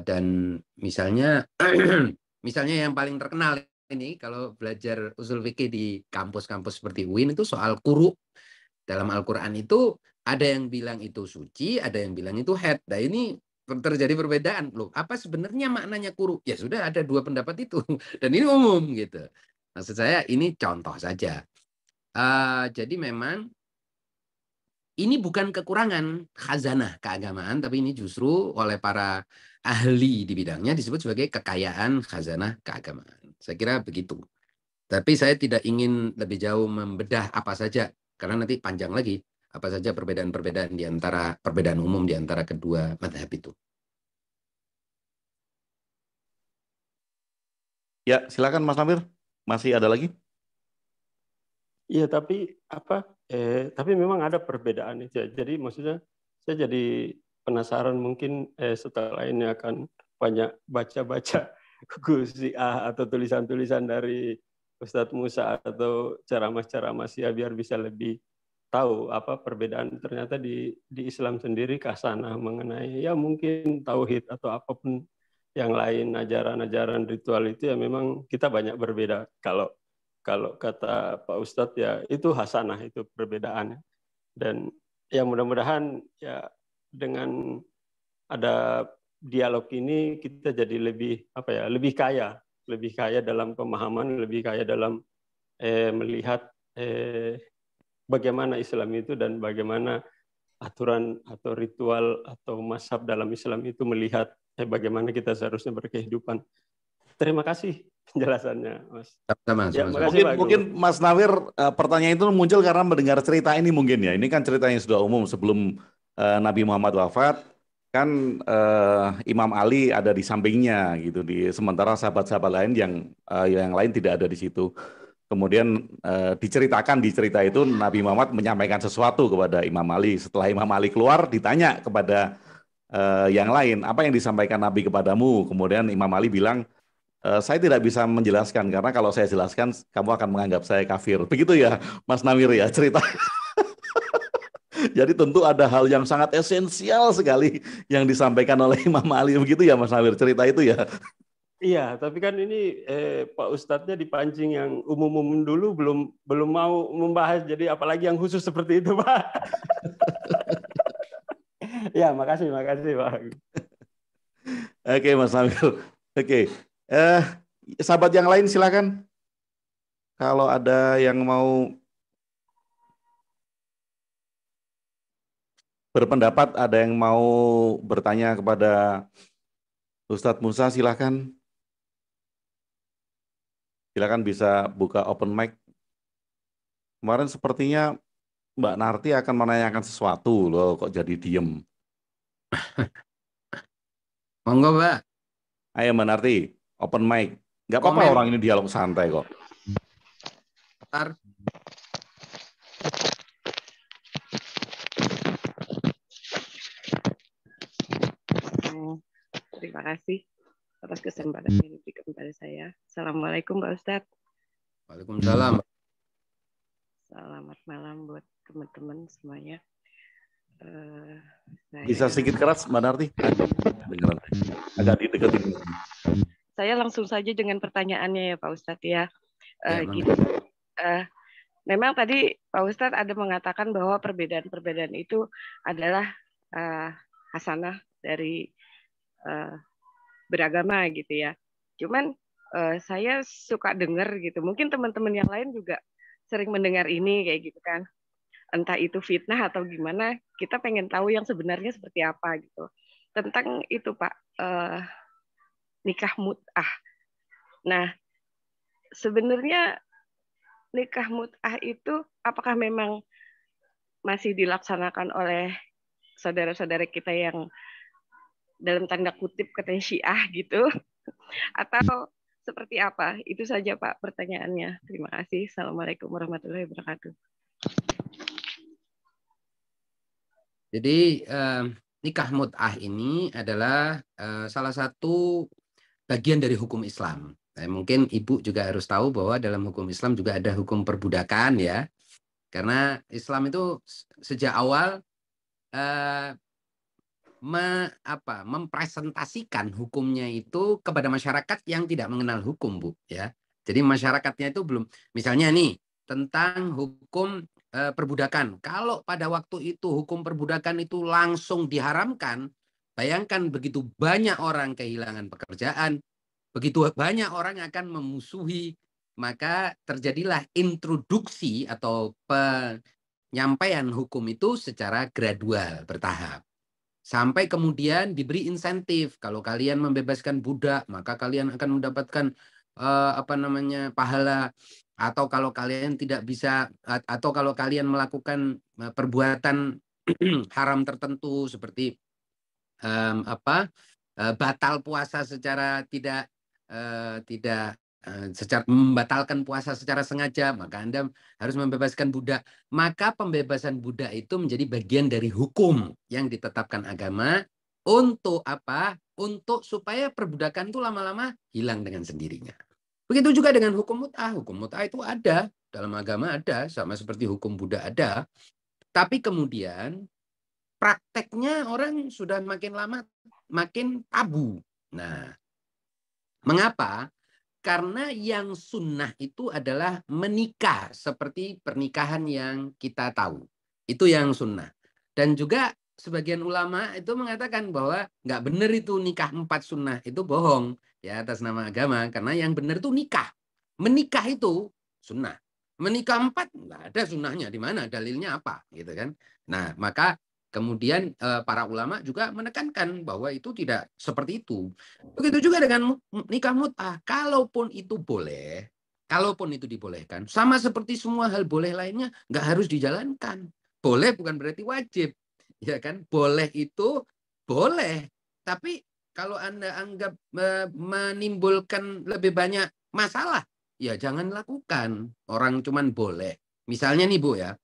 S5: Dan misalnya misalnya yang paling terkenal ini kalau belajar usul fikih di kampus-kampus seperti UIN itu soal quru. Dalam Al-Quran itu ada yang bilang itu suci, ada yang bilang itu haid. Nah ini terjadi perbedaan. Loh, apa sebenarnya maknanya quru? Ya sudah ada dua pendapat itu. Dan ini umum gitu. Maksud saya ini contoh saja. Jadi memang ini bukan kekurangan khazanah keagamaan, tapi ini justru oleh para ahli di bidangnya disebut sebagai kekayaan khazanah keagamaan. Saya kira begitu. Tapi saya tidak ingin lebih jauh membedah apa saja, karena nanti panjang lagi, apa saja perbedaan-perbedaan di antara perbedaan umum di antara kedua mazhab itu.
S6: Ya, silakan Mas Namir. Masih ada lagi?
S2: Iya, tapi tapi memang ada perbedaan itu ya. Jadi maksudnya saya jadi penasaran, mungkin setelah ini akan banyak baca-baca buku Syiah atau tulisan-tulisan dari Ustadz Musa atau ceramah-ceramah Syiah biar bisa lebih tahu apa perbedaan ternyata di Islam sendiri kasanah mengenai ya mungkin tauhid atau apapun yang lain, ajaran-ajaran ritual itu ya memang kita banyak berbeda. Kalau kata Pak Ustadz ya itu hasanah, itu perbedaannya. Dan ya mudah-mudahan ya dengan ada dialog ini kita jadi lebih kaya dalam pemahaman, lebih kaya dalam melihat bagaimana Islam itu dan bagaimana aturan atau ritual atau mazhab dalam Islam itu melihat bagaimana kita seharusnya berkehidupan. Terima kasih penjelasannya, Mas.
S5: Sama-sama.
S2: Ya, makasih, Pak
S6: Mungkin Mas Nawir, pertanyaan itu muncul karena mendengar cerita ini mungkin ya. Ini kan cerita yang sudah umum sebelum Nabi Muhammad wafat. Kan Imam Ali ada di sampingnya gitu. Sementara sahabat-sahabat lain yang lain tidak ada di situ. Kemudian diceritakan di cerita itu Nabi Muhammad menyampaikan sesuatu kepada Imam Ali. Setelah Imam Ali keluar ditanya kepada yang lain, apa yang disampaikan Nabi kepadamu? Kemudian Imam Ali bilang, saya tidak bisa menjelaskan karena kalau saya jelaskan kamu akan menganggap saya kafir. Begitu ya Mas Namir ya cerita. Jadi tentu ada hal yang sangat esensial sekali yang disampaikan oleh Imam Ali. Begitu ya Mas Namir cerita itu ya.
S2: Iya, tapi kan ini Pak Ustadznya dipancing yang umum-umum dulu, belum mau membahas, jadi apalagi yang khusus seperti itu, Pak. Ya, makasih Pak.
S6: Oke Mas Namir. Oke. Sahabat yang lain silakan. Kalau ada yang mau berpendapat, ada yang mau bertanya kepada Ustadz Musa, silakan. Silakan bisa buka open mic. Kemarin sepertinya Mbak Narti akan menanyakan sesuatu loh, kok jadi diem.
S5: Monggo, Mbak.
S6: Ayo Mbak Narti, open mic. Nggak apa-apa orang ini dialog santai kok.
S5: Bentar.
S3: Terima kasih atas kesempatan yang diberikan kepada saya. Assalamualaikum Pak Ustadz.
S5: Waalaikumsalam.
S3: Selamat malam buat teman-teman semuanya.
S6: Bisa sedikit keras Mbak Narti? Agak dideketin.
S3: Saya langsung saja dengan pertanyaannya ya Pak Ustadz ya. Memang tadi Pak Ustadz ada mengatakan bahwa perbedaan-perbedaan itu adalah hasanah dari beragama gitu ya. Cuman saya suka dengar gitu. Mungkin teman-teman yang lain juga sering mendengar ini kayak gitu kan. Entah itu fitnah atau gimana, kita pengen tahu yang sebenarnya seperti apa gitu. Tentang itu Pak, nikah mut'ah. Nah, sebenarnya nikah mut'ah itu apakah memang masih dilaksanakan oleh saudara-saudara kita yang dalam tanda kutip katanya Syiah gitu, atau seperti apa? Itu saja Pak pertanyaannya. Terima kasih. Assalamualaikum warahmatullahi wabarakatuh.
S5: Jadi nikah mut'ah ini adalah salah satu bagian dari hukum Islam. Nah, mungkin Ibu juga harus tahu bahwa dalam hukum Islam juga ada hukum perbudakan ya. Karena Islam itu sejak awal mempresentasikan hukumnya itu kepada masyarakat yang tidak mengenal hukum, Bu, ya. Jadi masyarakatnya itu belum, misalnya nih tentang hukum perbudakan. Kalau pada waktu itu hukum perbudakan itu langsung diharamkan, bayangkan begitu banyak orang kehilangan pekerjaan, begitu banyak orang akan memusuhi, maka terjadilah introduksi atau penyampaian hukum itu secara gradual, bertahap. Sampai kemudian diberi insentif. Kalau kalian membebaskan budak, maka kalian akan mendapatkan pahala. Atau kalau kalian tidak bisa, atau kalau kalian melakukan perbuatan haram tertentu seperti batal puasa secara secara membatalkan puasa secara sengaja, maka Anda harus membebaskan budak. Maka pembebasan budak itu menjadi bagian dari hukum yang ditetapkan agama untuk apa? Untuk supaya perbudakan itu lama-lama hilang dengan sendirinya. Begitu juga dengan hukum mut'ah. Hukum mut'ah itu ada dalam agama, ada sama seperti hukum budak ada. Tapi kemudian prakteknya orang sudah makin lama makin tabu. Nah, mengapa? Karena yang sunnah itu adalah menikah seperti pernikahan yang kita tahu. Itu yang sunnah. Dan juga sebagian ulama itu mengatakan bahwa nggak benar itu nikah 4 sunnah. Itu bohong ya atas nama agama. Karena yang benar itu nikah. Menikah itu sunnah. Menikah 4 nggak ada sunnahnya. Di mana dalilnya apa? Gitu kan. Nah, maka kemudian para ulama juga menekankan bahwa itu tidak seperti itu. Begitu juga dengan nikah mut'ah. Kalaupun itu boleh, kalaupun itu dibolehkan, sama seperti semua hal boleh lainnya, nggak harus dijalankan. Boleh bukan berarti wajib. Ya kan? Boleh itu boleh. Tapi kalau Anda anggap menimbulkan lebih banyak masalah, ya jangan lakukan. Orang cuman boleh. Misalnya nih Bu ya,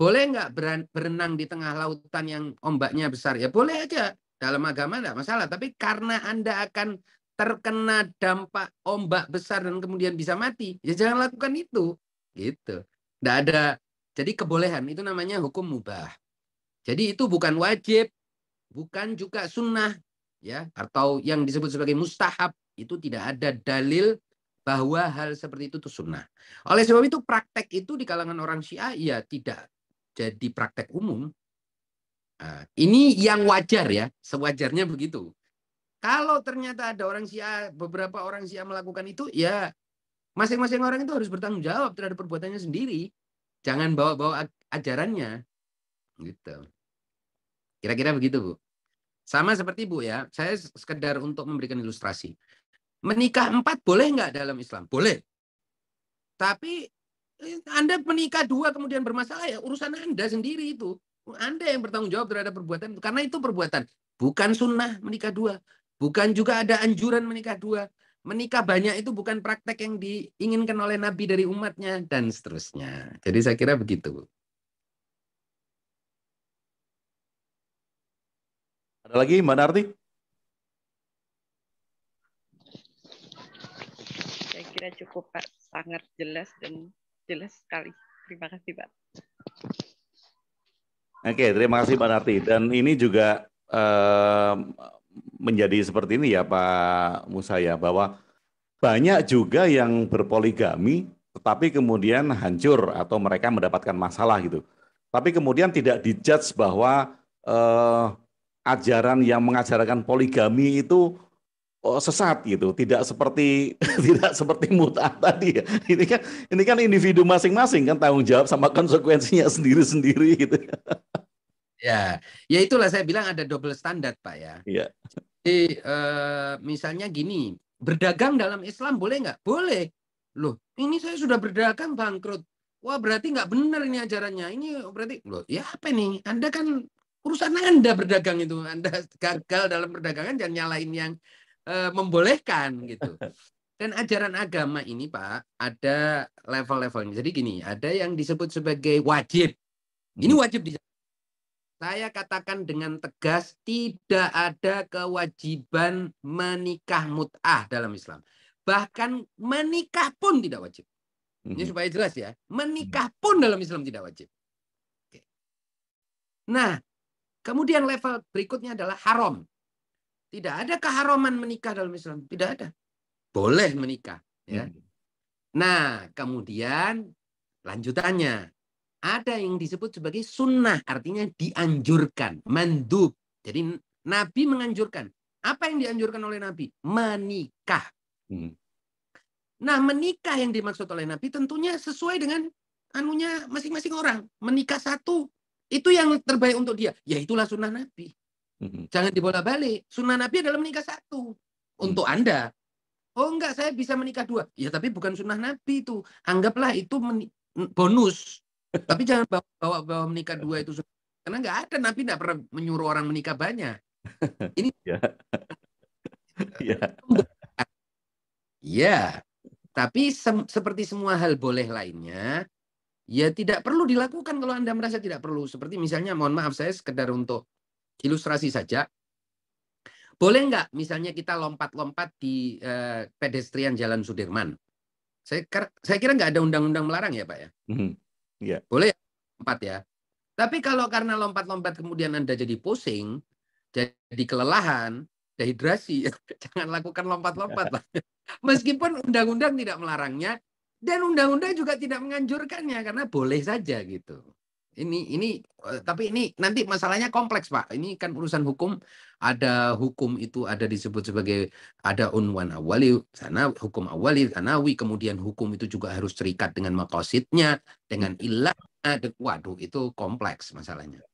S5: boleh nggak berenang di tengah lautan yang ombaknya besar? Ya boleh aja. Dalam agama nggak masalah. Tapi karena Anda akan terkena dampak ombak besar dan kemudian bisa mati, ya jangan lakukan itu. Gitu. Nggak ada. Jadi kebolehan itu namanya hukum mubah. Jadi itu bukan wajib, bukan juga sunnah, ya, atau yang disebut sebagai mustahab. Itu tidak ada dalil bahwa hal seperti itu sunnah. Oleh sebab itu praktek itu di kalangan orang Syiah ya tidak jadi praktek umum. Nah, ini yang wajar ya, sewajarnya begitu. Kalau ternyata ada orang Syiah, beberapa orang Syiah melakukan itu, ya masing-masing orang itu harus bertanggung jawab terhadap perbuatannya sendiri. Jangan bawa-bawa ajarannya. Gitu. Kira-kira begitu, Bu. Sama seperti Bu ya, saya sekedar untuk memberikan ilustrasi. Menikah 4 boleh nggak dalam Islam? Boleh. Tapi Anda menikah 2 kemudian bermasalah, ya urusan Anda sendiri itu. Anda yang bertanggung jawab terhadap perbuatan itu. Karena itu perbuatan. Bukan sunnah menikah 2. Bukan juga ada anjuran menikah 2. Menikah banyak itu bukan praktek yang diinginkan oleh Nabi dari umatnya. Dan seterusnya. Jadi saya kira begitu.
S6: Ada lagi Mbak Narti?
S3: Saya kira cukup Pak. Sangat jelas dan jelas sekali. Terima kasih Pak.
S6: Oke, terima kasih Mbak Narti. Dan ini juga menjadi seperti ini ya Pak Musa ya, bahwa banyak juga yang berpoligami tetapi kemudian hancur atau mereka mendapatkan masalah gitu. Tapi kemudian tidak dijudge bahwa ajaran yang mengajarkan poligami itu sesat gitu, tidak seperti mut'ah tadi ya. Ini kan individu masing-masing kan tanggung jawab sama konsekuensinya sendiri-sendiri gitu.
S5: Ya itulah saya bilang ada double standar Pak ya.
S6: Iya.
S5: Jadi misalnya gini, berdagang dalam Islam boleh nggak? Boleh. Loh, ini saya sudah berdagang bangkrut. Wah berarti nggak benar ini ajarannya. Ini berarti, loh ya apa nih? Anda kan Urusan Anda berdagang itu. Anda gagal dalam perdagangan, jangan nyalain yang membolehkan gitu. Dan ajaran agama ini, Pak, ada level-levelnya. Jadi gini, ada yang disebut sebagai wajib. Ini wajib di saya katakan dengan tegas, tidak ada kewajiban menikah mut'ah dalam Islam. Bahkan menikah pun tidak wajib. Ini supaya jelas ya. Menikah pun dalam Islam tidak wajib. Oke. Nah, kemudian level berikutnya adalah haram. Tidak ada keharaman menikah dalam Islam. Tidak ada. Boleh menikah. Ya. Nah, kemudian lanjutannya. Ada yang disebut sebagai sunnah, artinya dianjurkan, mandub. Jadi Nabi menganjurkan. Apa yang dianjurkan oleh Nabi? Menikah. Nah, menikah yang dimaksud oleh Nabi tentunya sesuai dengan anunya masing-masing orang. Menikah satu, itu yang terbaik untuk dia. Ya itulah sunnah Nabi. Jangan dibolak-balik. Sunnah Nabi adalah menikah satu. Untuk Anda. Oh enggak, saya bisa menikah dua. Ya tapi bukan sunnah Nabi itu. Anggaplah itu bonus. Tapi jangan bawa menikah dua itu. Karena nggak ada, Nabi nggak pernah menyuruh orang menikah banyak. Ini ya. Tapi seperti semua hal boleh lainnya, ya tidak perlu dilakukan kalau Anda merasa tidak perlu. Seperti misalnya, mohon maaf, saya sekedar untuk ilustrasi saja. Boleh nggak misalnya kita lompat-lompat di pedestrian Jalan Sudirman? Saya kira nggak ada undang-undang melarang ya, Pak ya? Boleh ya, lompat ya. Tapi kalau karena lompat-lompat kemudian Anda jadi pusing, jadi kelelahan, dehidrasi, jangan lakukan lompat-lompat lah. Meskipun undang-undang tidak melarangnya, dan undang-undang juga tidak menganjurkannya, karena boleh saja gitu. Tapi ini nanti masalahnya kompleks, Pak. Ini kan urusan hukum. Ada hukum itu ada disebut sebagai ada unwan awali, sana hukum awali, sanawi. Kemudian hukum itu juga harus terikat dengan maqasidnya, dengan ilahnya. Waduh, itu kompleks masalahnya.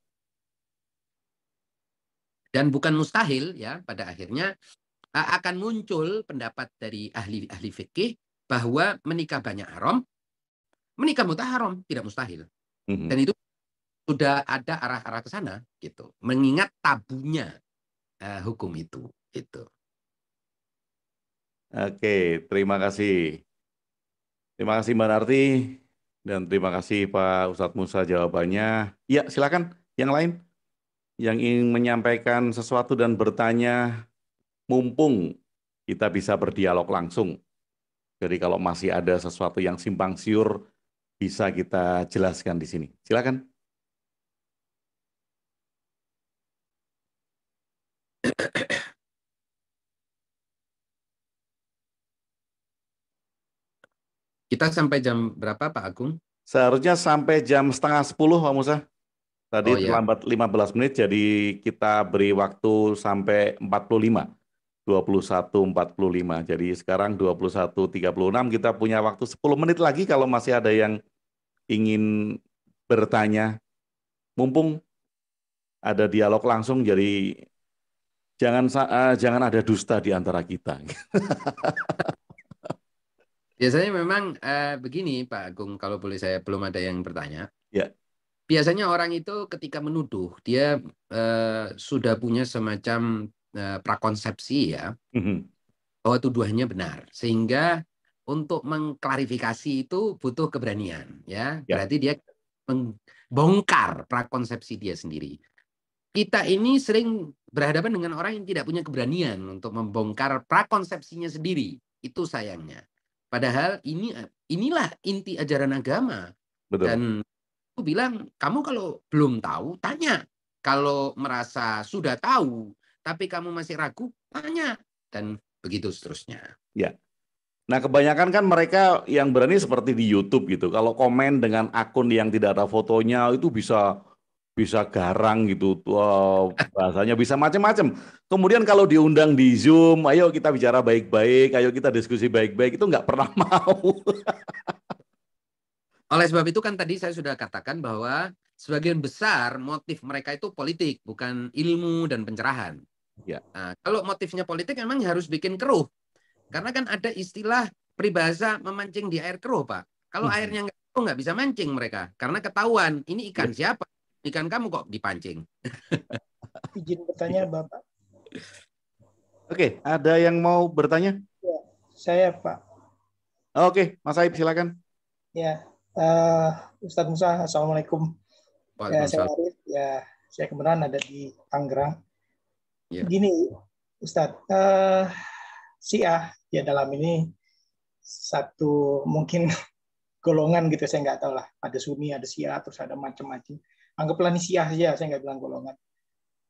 S5: Dan bukan mustahil ya, pada akhirnya akan muncul pendapat dari ahli fikih bahwa menikah banyak haram, menikah mut'ah haram, tidak mustahil. Dan itu sudah ada arah-arah ke sana gitu, mengingat tabunya hukum itu gitu.
S6: Oke, terima kasih Mbak Narti, dan terima kasih Pak Ustadz Musa jawabannya. Ya, silakan yang lain yang ingin menyampaikan sesuatu dan bertanya, mumpung kita bisa berdialog langsung. Jadi kalau masih ada sesuatu yang simpang siur, bisa kita jelaskan di sini. Silakan.
S5: Kita sampai jam berapa, Pak Agung?
S6: Seharusnya sampai jam 9:30, Pak Musa. Tadi terlambat 15 menit, jadi kita beri waktu sampai 45. 21.45. Jadi sekarang 21.36, kita punya waktu 10 menit lagi kalau masih ada yang ingin bertanya. Mumpung ada dialog langsung, jadi jangan ada dusta di antara kita.
S5: Biasanya memang begini Pak Agung, kalau boleh saya, belum ada yang bertanya.
S6: Ya.
S5: Biasanya orang itu ketika menuduh, dia sudah punya semacam prakonsepsi ya, bahwa tuduhannya benar. Sehingga untuk mengklarifikasi itu butuh keberanian. Ya. Berarti dia membongkar prakonsepsi dia sendiri. Kita ini sering berhadapan dengan orang yang tidak punya keberanian untuk membongkar prakonsepsinya sendiri. Itu sayangnya. Padahal inilah inti ajaran agama.
S6: Betul.
S5: Dan aku bilang, kamu kalau belum tahu, tanya. Kalau merasa sudah tahu, tapi kamu masih ragu, tanya. Dan begitu seterusnya.
S6: Ya. Nah, kebanyakan kan mereka yang berani seperti di YouTube gitu. Kalau komen dengan akun yang tidak ada fotonya, itu bisa garang gitu, bahasanya bisa macam-macam. Kemudian kalau diundang di Zoom, ayo kita bicara baik-baik, ayo kita diskusi baik-baik, itu nggak pernah mau.
S5: Oleh sebab itu kan tadi saya sudah katakan bahwa sebagian besar motif mereka itu politik, bukan ilmu dan pencerahan.
S6: Ya.
S5: Nah, kalau motifnya politik memang harus bikin keruh. Karena kan ada istilah peribahasa memancing di air keruh, Pak. Kalau airnya nggak keruh, nggak bisa mancing mereka. Karena ketahuan, ini ikan siapa? ikan kamu kok dipancing.
S4: Izin bertanya Bapak.
S6: Oke, ada yang mau bertanya?
S4: Ya, saya Pak.
S6: Oke, Mas Aib silakan.
S4: Ya, Ustadz Musa, Assalamualaikum. Ya, saya Arif. Ya, saya kebetulan ada di Tangerang.
S5: Ya.
S4: Gini, Ustadz, Syiah ya dalam ini satu mungkin golongan gitu, saya nggak tahu lah. Ada Sunni, ada Syiah, terus ada macam-macam. Anggaplah ini Syiah aja, saya nggak bilang golongan.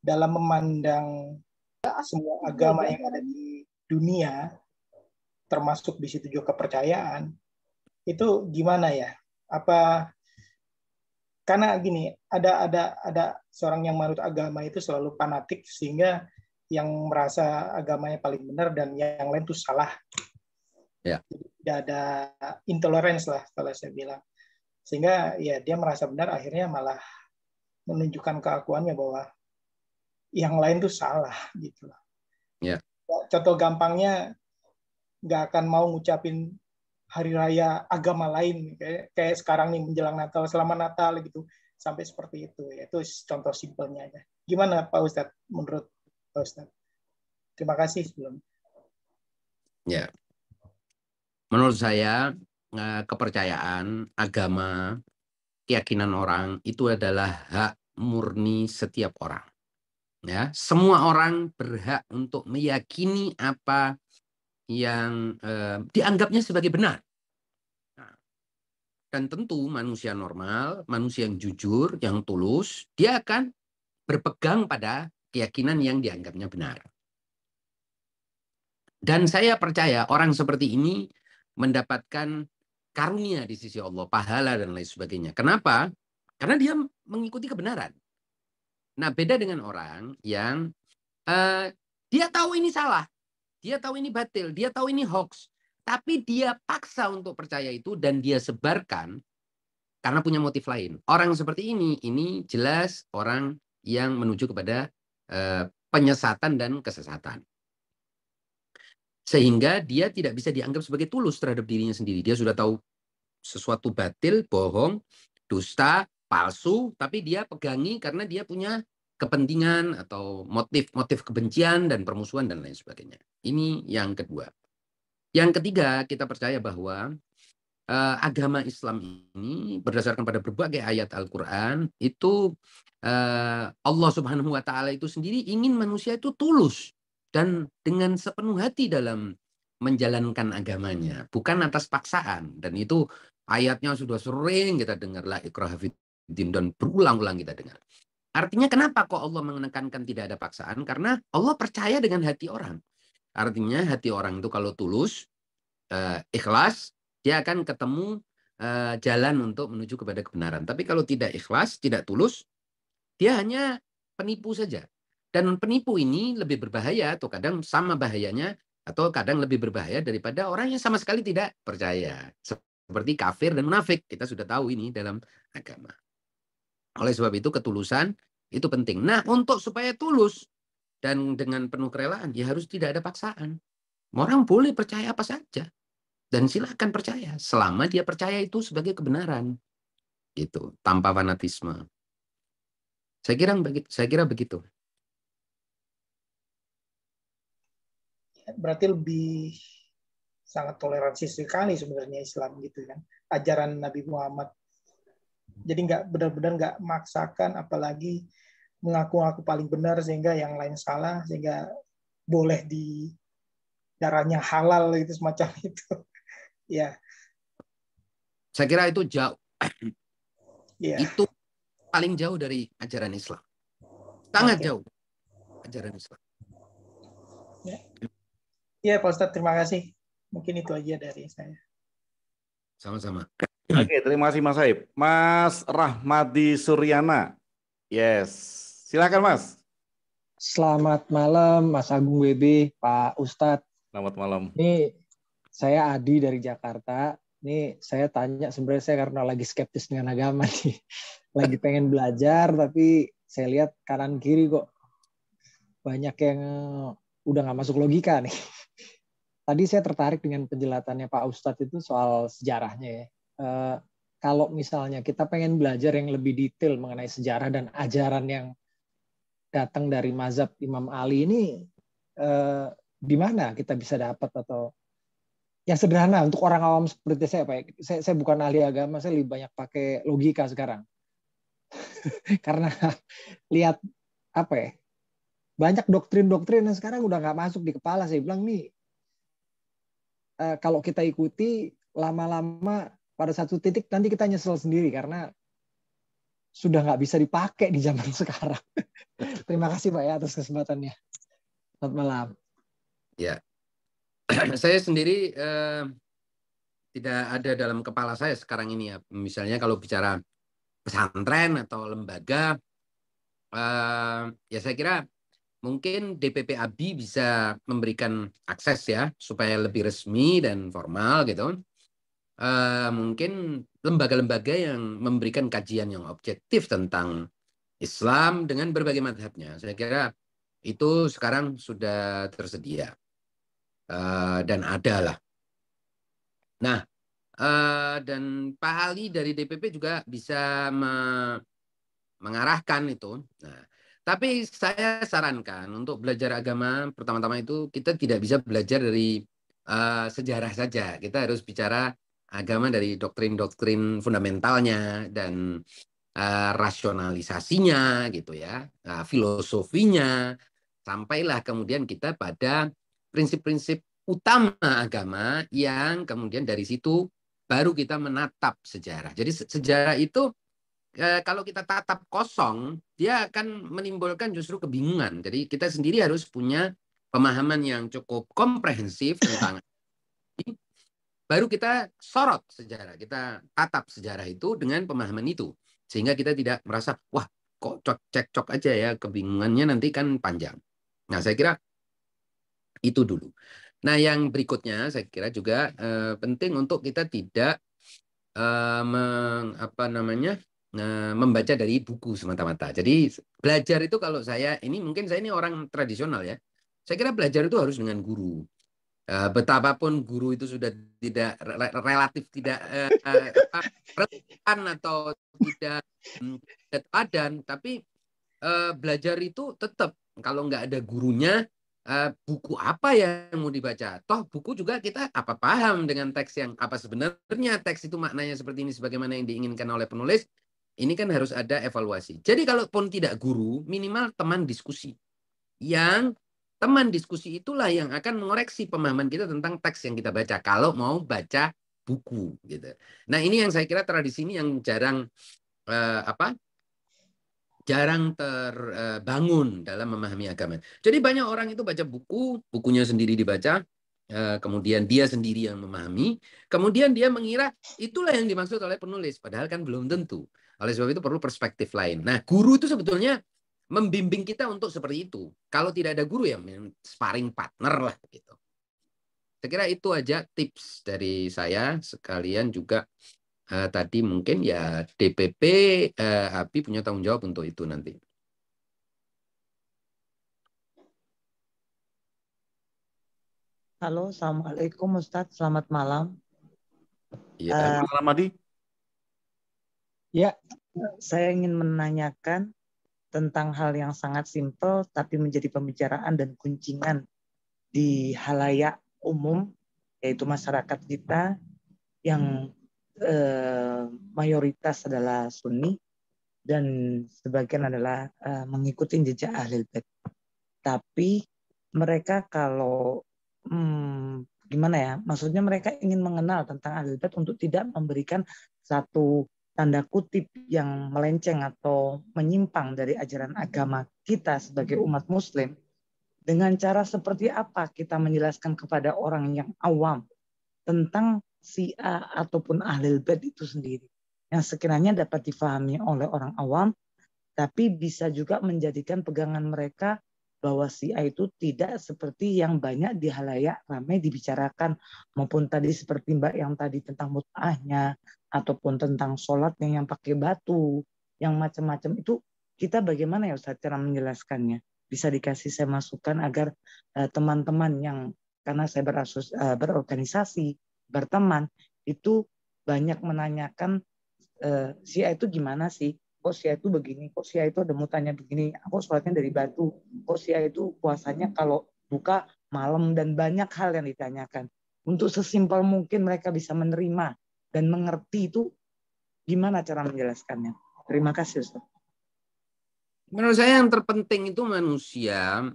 S4: Dalam memandang semua agama yang ada di dunia, termasuk di situ juga kepercayaan, itu gimana ya? Apa karena gini, ada seorang yang menurut agama itu selalu fanatik sehingga yang merasa agamanya paling benar dan yang lain itu salah.
S5: Ya.
S4: Jadi tidak ada intolerance lah kalau saya bilang. Sehingga ya dia merasa benar, akhirnya malah menunjukkan keakuannya bahwa yang lain itu salah gitu.
S5: Ya.
S4: Contoh gampangnya, nggak akan mau ngucapin hari raya agama lain kayak sekarang nih menjelang Natal, selamat Natal gitu, sampai seperti itu. Itu contoh simpelnya aja. Gimana Pak Ustadz menurut Pak Ustadz? Terima kasih sebelum.
S5: Ya. Menurut saya kepercayaan, agama, keyakinan orang itu adalah hak murni setiap orang. Ya, semua orang berhak untuk meyakini apa yang dianggapnya sebagai benar. Dan tentu manusia normal, manusia yang jujur, yang tulus, dia akan berpegang pada keyakinan yang dianggapnya benar. Dan saya percaya orang seperti ini mendapatkan karunia di sisi Allah, pahala dan lain sebagainya. Kenapa? Karena dia mengikuti kebenaran. Nah, beda dengan orang yang dia tahu ini salah, dia tahu ini batil, dia tahu ini hoax, tapi dia paksa untuk percaya itu dan dia sebarkan karena punya motif lain. Orang seperti ini jelas orang yang menuju kepada penyesatan dan kesesatan. Sehingga dia tidak bisa dianggap sebagai tulus terhadap dirinya sendiri. Dia sudah tahu sesuatu batil, bohong, dusta, palsu, tapi dia pegangi karena dia punya kepentingan atau motif kebencian dan permusuhan dan lain sebagainya. Ini yang kedua. Yang ketiga, kita percaya bahwa agama Islam ini berdasarkan pada berbagai ayat Al-Quran itu Allah Subhanahu wa Ta'ala itu sendiri ingin manusia itu tulus dan dengan sepenuh hati dalam menjalankan agamanya, bukan atas paksaan. Dan itu ayatnya sudah sering kita dengar, la ikraha fiddin, dan berulang-ulang kita dengar. Artinya kenapa kok Allah menekankan tidak ada paksaan? Karena Allah percaya dengan hati orang. Artinya hati orang itu kalau tulus, ikhlas, dia akan ketemu jalan untuk menuju kepada kebenaran. Tapi kalau tidak ikhlas, tidak tulus, dia hanya penipu saja. Dan penipu ini lebih berbahaya, atau kadang sama bahayanya, atau kadang lebih berbahaya daripada orang yang sama sekali tidak percaya. Seperti kafir dan munafik. Kita sudah tahu ini dalam agama. Oleh sebab itu ketulusan itu penting. Nah, untuk supaya tulus dan dengan penuh kerelaan, ya harus tidak ada paksaan. Orang boleh percaya apa saja. Dan silakan percaya. Selama dia percaya itu sebagai kebenaran. Gitu. Tanpa fanatisme. Saya kira begitu.
S4: Berarti lebih sangat toleransi sekali sebenarnya Islam gitu kan. Ajaran Nabi Muhammad. Jadi nggak benar-benar nggak memaksakan, apalagi mengaku-ngaku paling benar sehingga yang lain salah, sehingga boleh di darahnya halal gitu, semacam itu. Ya.
S5: Saya kira itu jauh.
S4: Ya.
S5: Itu paling jauh dari ajaran Islam. Sangat jauh ajaran Islam.
S4: Ya Pak Ustadz, terima kasih. Mungkin itu aja dari saya.
S5: Sama-sama.
S6: Oke, terima kasih Mas Aib. Mas Rahmadi Suryana. Yes. Silakan Mas.
S7: Selamat malam Mas Agung WB, Pak Ustadz.
S6: Selamat malam.
S7: Ini saya Adi dari Jakarta. Ini saya tanya, sebenarnya saya karena lagi skeptis dengan agama nih. Lagi pengen belajar, tapi saya lihat kanan kiri kok banyak yang udah nggak masuk logika nih. Tadi saya tertarik dengan penjelasannya Pak Ustadz itu soal sejarahnya ya. kalau misalnya kita pengen belajar yang lebih detail mengenai sejarah dan ajaran yang datang dari mazhab Imam Ali ini, di mana kita bisa dapat, atau yang sederhana untuk orang awam seperti saya, Pak. Saya bukan ahli agama, saya lebih banyak pakai logika sekarang. Karena lihat apa ya, banyak doktrin-doktrin yang sekarang udah nggak masuk di kepala. Saya bilang nih, kalau kita ikuti lama-lama pada satu titik nanti kita nyesel sendiri karena sudah nggak bisa dipakai di zaman sekarang. Terima kasih Pak ya atas kesempatannya. Selamat malam.
S5: Ya, saya sendiri tidak ada dalam kepala saya sekarang ini ya. Misalnya kalau bicara pesantren atau lembaga, ya saya kira mungkin DPP ABI bisa memberikan akses ya supaya lebih resmi dan formal gitu. Mungkin lembaga-lembaga yang memberikan kajian yang objektif tentang Islam dengan berbagai mazhabnya. Saya kira itu sekarang sudah tersedia dan ada lah. Nah, dan Pak Ali dari DPP juga bisa mengarahkan itu. Nah, tapi saya sarankan untuk belajar agama pertama-tama itu kita tidak bisa belajar dari sejarah saja. Kita harus bicara agama dari doktrin-doktrin fundamentalnya dan rasionalisasinya gitu ya, filosofinya, sampailah kemudian kita pada prinsip-prinsip utama agama yang kemudian dari situ baru kita menatap sejarah. Jadi sejarah itu kalau kita tatap kosong, dia akan menimbulkan justru kebingungan. Jadi kita sendiri harus punya pemahaman yang cukup komprehensif tentang ini, baru kita sorot sejarah, kita tatap sejarah itu dengan pemahaman itu. Sehingga kita tidak merasa, wah kok cekcok aja ya, kebingungannya nanti kan panjang. Nah saya kira itu dulu. Nah yang berikutnya saya kira juga penting untuk kita tidak membaca dari buku semata-mata. Jadi belajar itu kalau saya ini mungkin saya ini orang tradisional ya. Saya kira belajar itu harus dengan guru. Betapapun guru itu sudah tidak relatif tidak relevan atau tidak padan, tapi belajar itu tetap kalau nggak ada gurunya, buku apa yang mau dibaca? Toh buku juga kita apa paham dengan teks yang apa sebenarnya teks itu maknanya seperti ini sebagaimana yang diinginkan oleh penulis. Ini kan harus ada evaluasi. Jadi kalaupun tidak guru, minimal teman diskusi. Yang teman diskusi itulah yang akan mengoreksi pemahaman kita tentang teks yang kita baca kalau mau baca buku gitu. Nah, ini yang saya kira tradisi ini yang jarang jarang terbangun dalam memahami agama. Jadi banyak orang itu baca buku, bukunya sendiri dibaca, kemudian dia sendiri yang memahami, kemudian dia mengira itulah yang dimaksud oleh penulis, padahal kan belum tentu. Oleh sebab itu perlu perspektif lain. Nah, guru itu sebetulnya membimbing kita untuk seperti itu. Kalau tidak ada guru ya sparring partner lah gitu. Saya kira itu aja tips dari saya. Sekalian juga tadi mungkin ya DPP ABI punya tanggung jawab untuk itu nanti.
S8: Halo, Assalamualaikum Ustadz, selamat malam.
S5: Ya.
S6: Selamat malam Adi.
S7: Ya,
S8: saya ingin menanyakan tentang hal yang sangat simpel tapi menjadi pembicaraan dan guncingan di halayak umum, yaitu masyarakat kita yang mayoritas adalah Sunni dan sebagian adalah mengikuti jejak Ahlul Bait. Tapi mereka kalau gimana ya, maksudnya mereka ingin mengenal tentang Ahlul Bait untuk tidak memberikan satu tanda kutip yang melenceng atau menyimpang dari ajaran agama kita sebagai umat muslim. Dengan cara seperti apa kita menjelaskan kepada orang yang awam tentang Syiah ataupun Ahlul Bait itu sendiri, yang sekiranya dapat difahami oleh orang awam, tapi bisa juga menjadikan pegangan mereka bahwa Syiah itu tidak seperti yang banyak di halayak ramai dibicarakan, maupun tadi seperti Mbak yang tadi tentang mut'ahnya, ataupun tentang sholatnya yang pakai batu, yang macam-macam itu, kita bagaimana ya Ustaz cara menjelaskannya? Bisa dikasih saya masukan agar teman-teman yang, karena saya berorganisasi, berteman, itu banyak menanyakan si A itu gimana sih? Kok si A itu begini? Kok si A itu ada mutannya begini? Aku sholatnya dari batu. Kok si A itu puasanya kalau buka malam, dan banyak hal yang ditanyakan. Untuk sesimpel mungkin mereka bisa menerima dan mengerti itu, gimana cara menjelaskannya? Terima kasih, Ustaz.
S5: Menurut saya yang terpenting itu manusia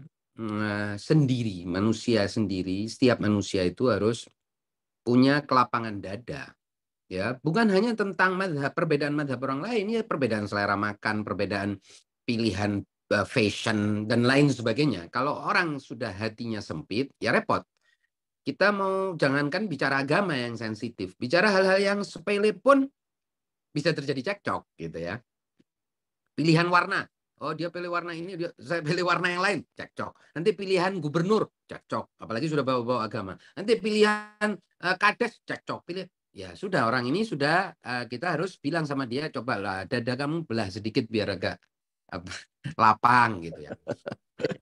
S5: sendiri. Manusia sendiri, setiap manusia itu harus punya kelapangan dada. Ya, bukan hanya tentang perbedaan madhab orang lain, ya perbedaan selera makan, perbedaan pilihan fashion dan lain sebagainya. Kalau orang sudah hatinya sempit, ya repot. Kita mau jangankan bicara agama yang sensitif, bicara hal-hal yang sepele pun bisa terjadi cekcok gitu ya. Pilihan warna, oh dia pilih warna ini, saya pilih warna yang lain, cekcok. Nanti pilihan gubernur, cekcok. Apalagi sudah bawa-bawa agama. Nanti pilihan kades, cekcok. Ya sudah, orang ini sudah kita harus bilang sama dia, cobalah dada kamu belah sedikit biar agak lapang gitu ya.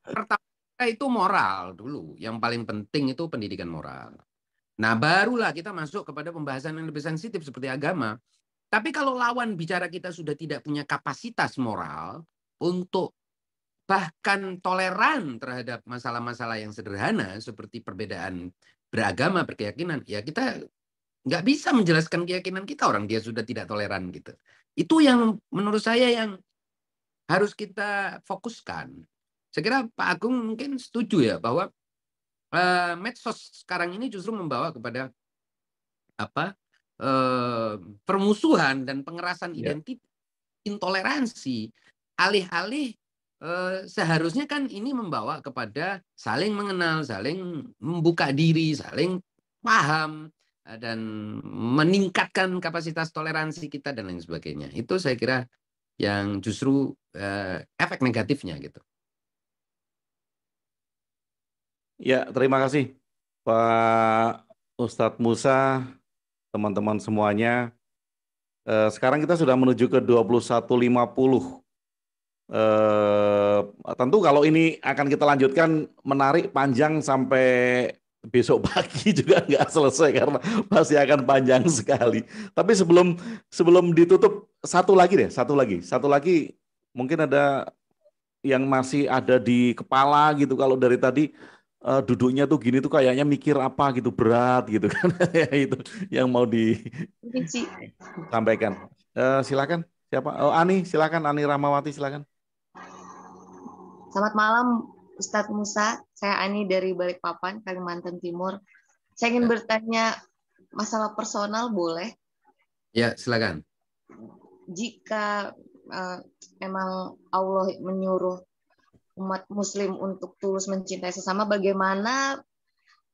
S5: Pertama itu moral dulu. Yang paling penting itu pendidikan moral. Nah, barulah kita masuk kepada pembahasan yang lebih sensitif seperti agama. Tapi kalau lawan bicara kita sudah tidak punya kapasitas moral untuk bahkan toleran terhadap masalah-masalah yang sederhana seperti perbedaan beragama, berkeyakinan, ya kita nggak bisa menjelaskan keyakinan kita, orang dia sudah tidak toleran gitu. Itu yang menurut saya yang harus kita fokuskan. Saya kira Pak Agung mungkin setuju ya bahwa medsos sekarang ini justru membawa kepada permusuhan dan pengerasan identitas, intoleransi, alih-alih seharusnya kan ini membawa kepada saling mengenal, saling membuka diri, saling paham, dan meningkatkan kapasitas toleransi kita dan lain sebagainya. Itu saya kira yang justru efek negatifnya gitu.
S6: Ya, terima kasih Pak Ustadz Musa, teman-teman semuanya. Sekarang kita sudah menuju ke 21.50. Tentu kalau ini akan kita lanjutkan menarik panjang sampai besok pagi juga nggak selesai karena pasti akan panjang sekali. Tapi sebelum ditutup satu lagi mungkin ada yang masih ada di kepala gitu. Kalau dari tadi duduknya tuh gini tuh kayaknya mikir apa gitu, berat gitu kan. Itu yang mau disampaikan. Silakan siapa? Oh, Ani, silakan, Ani Rahmawati, silakan.
S9: Selamat malam Ustadz Musa, saya Ani dari Balikpapan, Kalimantan Timur. Saya ingin bertanya masalah personal, boleh?
S5: Ya, silakan.
S9: Jika emang Allah menyuruh umat muslim untuk tulus mencintai sesama, bagaimana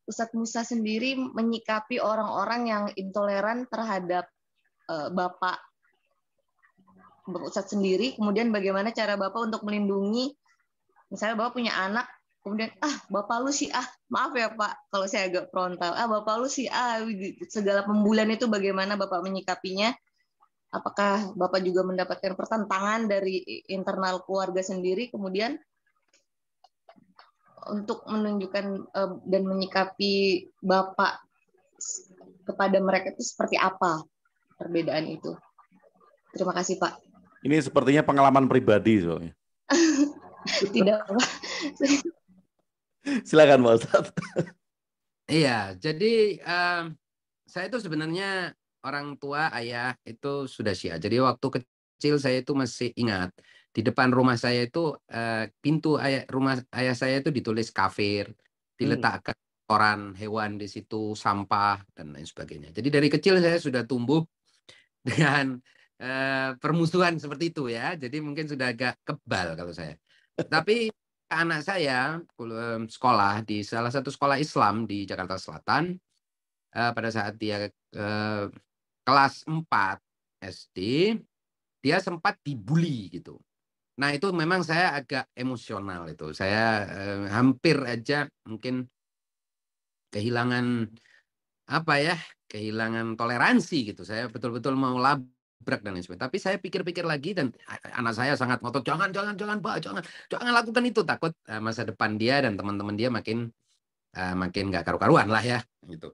S9: Ustadz Musa sendiri menyikapi orang-orang yang intoleran terhadap Bapak Ustadz sendiri, kemudian bagaimana cara Bapak untuk melindungi, misalnya Bapak punya anak, kemudian Bapak lu si maaf ya Pak kalau saya agak frontal, Bapak lu si segala pembulian itu bagaimana Bapak menyikapinya? Apakah Bapak juga mendapatkan pertentangan dari internal keluarga sendiri, kemudian untuk menunjukkan dan menyikapi Bapak kepada mereka itu seperti apa perbedaan itu? Terima kasih Pak.
S6: Ini sepertinya pengalaman pribadi soalnya.
S9: Tidak Pak.
S6: Silakan Pak Ustadz.
S5: Iya, jadi saya itu sebenarnya orang tua ayah itu sudah Syiah. Jadi waktu kecil saya itu masih ingat di depan rumah saya itu pintu rumah ayah saya itu ditulis kafir, diletakkan koran hewan di situ, sampah dan lain sebagainya. Jadi dari kecil saya sudah tumbuh dengan permusuhan seperti itu ya. Jadi mungkin sudah agak kebal kalau saya. Tapi anak saya sekolah di salah satu sekolah Islam di Jakarta Selatan, pada saat dia kelas 4 SD, dia sempat dibully gitu. Nah itu memang saya agak emosional itu. Saya hampir aja mungkin kehilangan kehilangan toleransi gitu. Saya betul-betul mau labrak dan lain sebagainya. Tapi saya pikir-pikir lagi dan anak saya sangat ngotot, jangan Pak, jangan lakukan itu, takut masa depan dia dan teman-teman dia makin nggak karu-karuan lah ya gitu.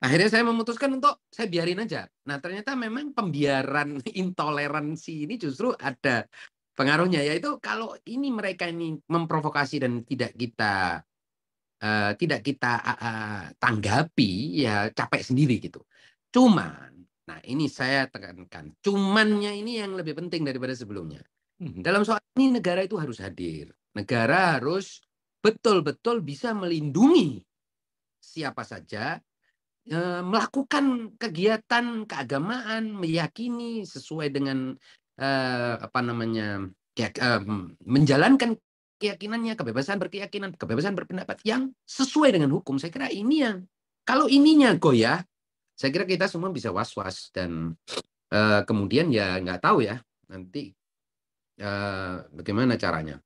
S5: Akhirnya saya memutuskan untuk saya biarin aja. Nah, ternyata memang pembiaran intoleransi ini justru ada pengaruhnya, yaitu kalau ini mereka ini memprovokasi dan tidak kita tanggapi, ya capek sendiri gitu. Cuman, nah ini saya tekankan, cumannya ini yang lebih penting daripada sebelumnya. Dalam soal ini negara itu harus hadir. Negara harus betul-betul bisa melindungi siapa saja melakukan kegiatan keagamaan, meyakini sesuai dengan menjalankan keyakinannya, kebebasan berkeyakinan, kebebasan berpendapat yang sesuai dengan hukum. Saya kira ini yang kalau ininya goyah, saya kira kita semua bisa was-was dan kemudian ya nggak tahu ya nanti bagaimana caranya.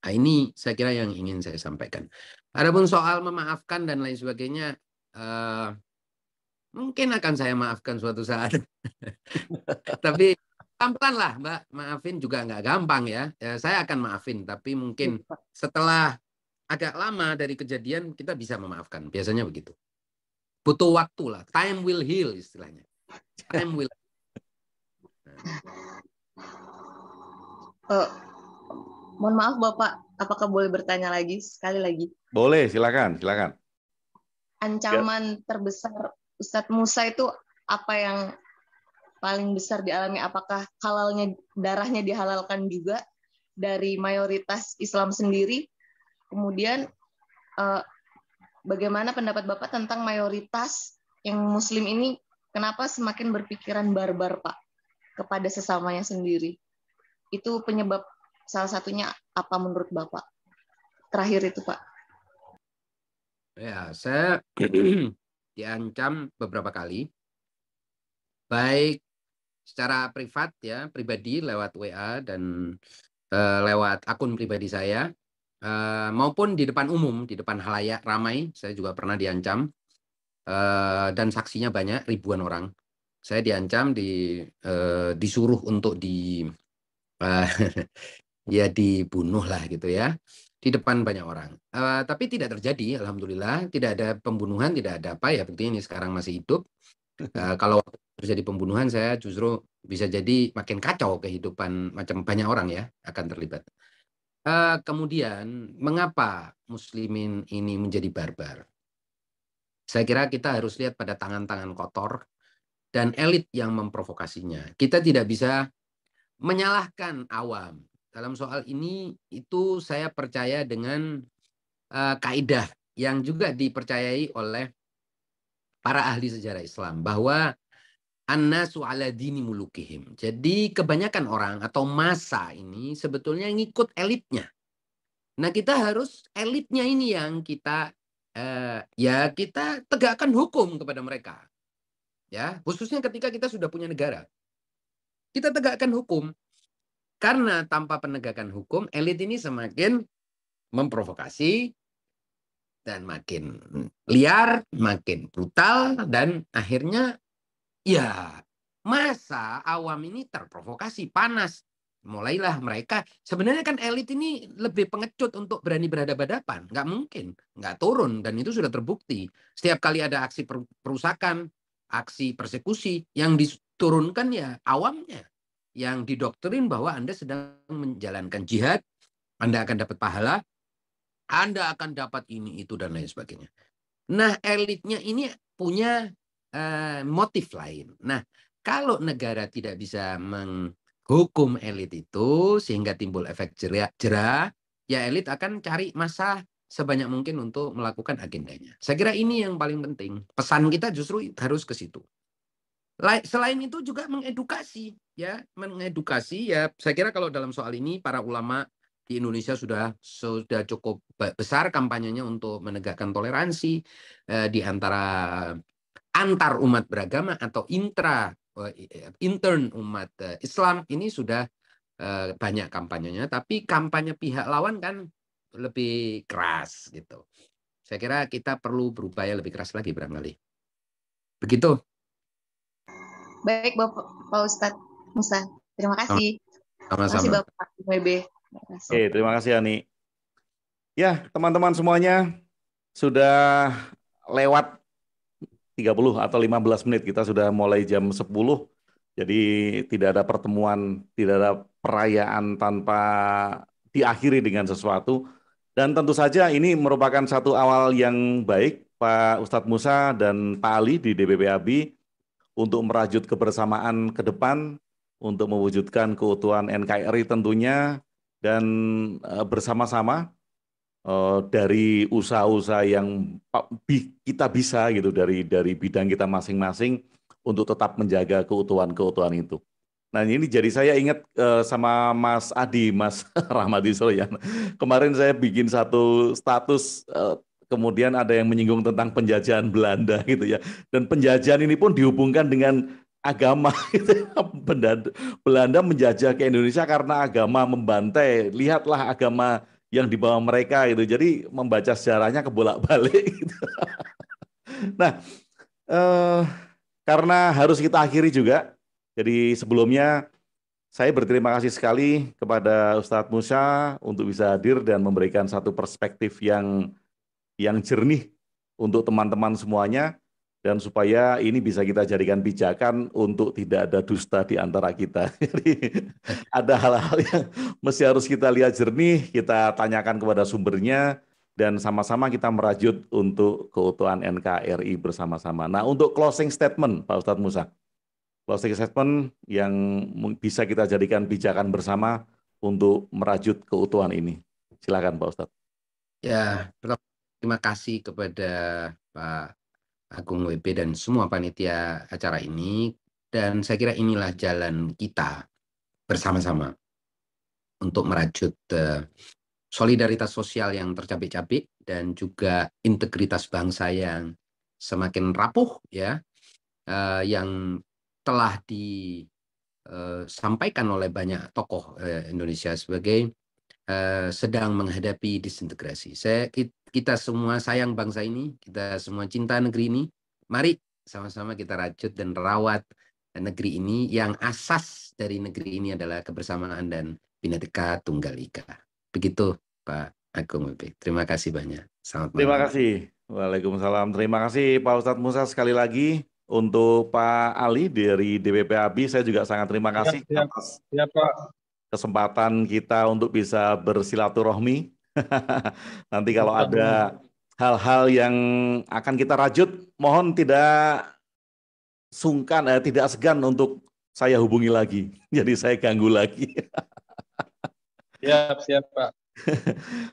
S5: Nah, ini saya kira yang ingin saya sampaikan. Adapun soal memaafkan dan lain sebagainya, mungkin akan saya maafkan suatu saat. Tapi pelan-pelan lah, Mbak. Maafin juga nggak gampang ya. Saya akan maafin, tapi mungkin setelah agak lama dari kejadian kita bisa memaafkan. Biasanya begitu. Butuh waktu lah. Time will heal istilahnya. Time will.
S9: Mohon maaf Bapak, apakah boleh bertanya lagi sekali lagi?
S6: Boleh, silakan.
S9: Ancaman terbesar Ustadz Musa itu apa yang paling besar dialami? Apakah halalnya darahnya dihalalkan juga dari mayoritas Islam sendiri? Kemudian bagaimana pendapat Bapak tentang mayoritas yang Muslim ini kenapa semakin berpikiran barbar, Pak, kepada sesamanya sendiri? Itu penyebab salah satunya apa menurut Bapak? Terakhir itu, Pak.
S5: Ya, saya diancam beberapa kali, baik secara privat ya, pribadi lewat WA dan lewat akun pribadi saya, maupun di depan umum, di depan halayak ramai, saya juga pernah diancam, dan saksinya banyak, ribuan orang. Saya diancam, disuruh untuk ya dibunuh lah gitu ya, di depan banyak orang. Tapi tidak terjadi, alhamdulillah, tidak ada pembunuhan, tidak ada apa ya, buktinya ini sekarang masih hidup. Kalau terjadi pembunuhan, saya justru bisa jadi makin kacau kehidupan, macam banyak orang ya akan terlibat. Kemudian, mengapa muslimin ini menjadi barbar? Saya kira kita harus lihat pada tangan-tangan kotor dan elit yang memprovokasinya. Kita tidak bisa menyalahkan awam. Dalam soal ini, itu saya percaya dengan kaidah yang juga dipercayai oleh para ahli sejarah Islam, bahwa an-nasu ala dini mulukihim. Jadi kebanyakan orang atau massa ini sebetulnya ngikut elitnya. Nah, kita harus elitnya ini yang kita kita tegakkan hukum kepada mereka. Ya, khususnya ketika kita sudah punya negara. Kita tegakkan hukum. Karena tanpa penegakan hukum, elit ini semakin memprovokasi dan makin liar, makin brutal, dan akhirnya ya masa awam ini terprovokasi, panas. Mulailah mereka, sebenarnya kan elit ini lebih pengecut untuk berani berhadapan-hadapan. Nggak mungkin, nggak turun, dan itu sudah terbukti. Setiap kali ada aksi perusakan, aksi persekusi, yang diturunkan ya awamnya. Yang didoktrin bahwa Anda sedang menjalankan jihad, Anda akan dapat pahala, Anda akan dapat ini, itu, dan lain sebagainya. Nah, elitnya ini punya motif lain. Nah, kalau negara tidak bisa menghukum elit itu, sehingga timbul efek jera, ya elit akan cari masa sebanyak mungkin untuk melakukan agendanya. Saya kira ini yang paling penting. Pesan kita justru harus ke situ. Selain itu juga mengedukasi ya. Saya kira kalau dalam soal ini para ulama di Indonesia sudah cukup besar kampanyenya untuk menegakkan toleransi di antara antar umat beragama atau intern umat Islam. Ini sudah banyak kampanyenya, tapi kampanye pihak lawan kan lebih keras gitu. Saya kira kita perlu berupaya lebih keras lagi barangkali. Begitu.
S9: Baik, Pak Ustadz Musa. Terima kasih.
S5: Sama-sama.
S9: Terima kasih Bapak WB.
S6: Oke, terima kasih Ani. Ya, teman-teman semuanya, sudah lewat 30 atau 15 menit. Kita sudah mulai jam 10. Jadi tidak ada pertemuan, tidak ada perayaan tanpa diakhiri dengan sesuatu. Dan tentu saja ini merupakan satu awal yang baik Pak Ustadz Musa dan Pak Ali di DPPABI untuk merajut kebersamaan ke depan, untuk mewujudkan keutuhan NKRI tentunya, dan bersama-sama dari usaha-usaha yang kita bisa gitu dari bidang kita masing-masing untuk tetap menjaga keutuhan itu. Nah ini jadi saya ingat sama Mas Adi, Mas Rahmadi Solyan. Kemarin saya bikin satu status, kemudian ada yang menyinggung tentang penjajahan Belanda gitu ya. Dan penjajahan ini pun dihubungkan dengan agama. Gitu. Belanda menjajah ke Indonesia karena agama membantai. Lihatlah agama yang dibawa mereka gitu. Jadi membaca sejarahnya kebolak-balik. Gitu. Nah, karena harus kita akhiri juga. Jadi sebelumnya saya berterima kasih sekali kepada Ustadz Musa untuk bisa hadir dan memberikan satu perspektif yang jernih untuk teman-teman semuanya, dan supaya ini bisa kita jadikan pijakan untuk tidak ada dusta di antara kita. Jadi ada hal-hal yang mesti harus kita lihat jernih, kita tanyakan kepada sumbernya, dan sama-sama kita merajut untuk keutuhan NKRI bersama-sama. Nah untuk closing statement Pak Ustadz Musa. Closing statement yang bisa kita jadikan pijakan bersama untuk merajut keutuhan ini. Silakan Pak Ustadz.
S5: Ya, terima kasih kepada Pak Agung WP dan semua panitia acara ini. Dan saya kira inilah jalan kita bersama-sama untuk merajut solidaritas sosial yang tercapek-capek dan juga integritas bangsa yang semakin rapuh, ya, yang telah disampaikan oleh banyak tokoh Indonesia sebagai sedang menghadapi disintegrasi. Kita semua sayang bangsa ini, kita semua cinta negeri ini. Mari sama-sama kita rajut dan rawat negeri ini, yang asas dari negeri ini adalah kebersamaan dan Bhinneka Tunggal Ika. Begitu Pak Agung WP. Terima kasih banyak. Selamat malam.
S6: Terima kasih. Waalaikumsalam. Terima kasih Pak Ustadz Musa sekali lagi. Untuk Pak Ali dari DPPABI, saya juga sangat terima kasih atas kesempatan kita untuk bisa bersilaturahmi. Nanti kalau ada hal-hal yang akan kita rajut, mohon tidak sungkan, tidak segan untuk saya hubungi lagi. Jadi saya ganggu lagi.
S10: Siap Pak.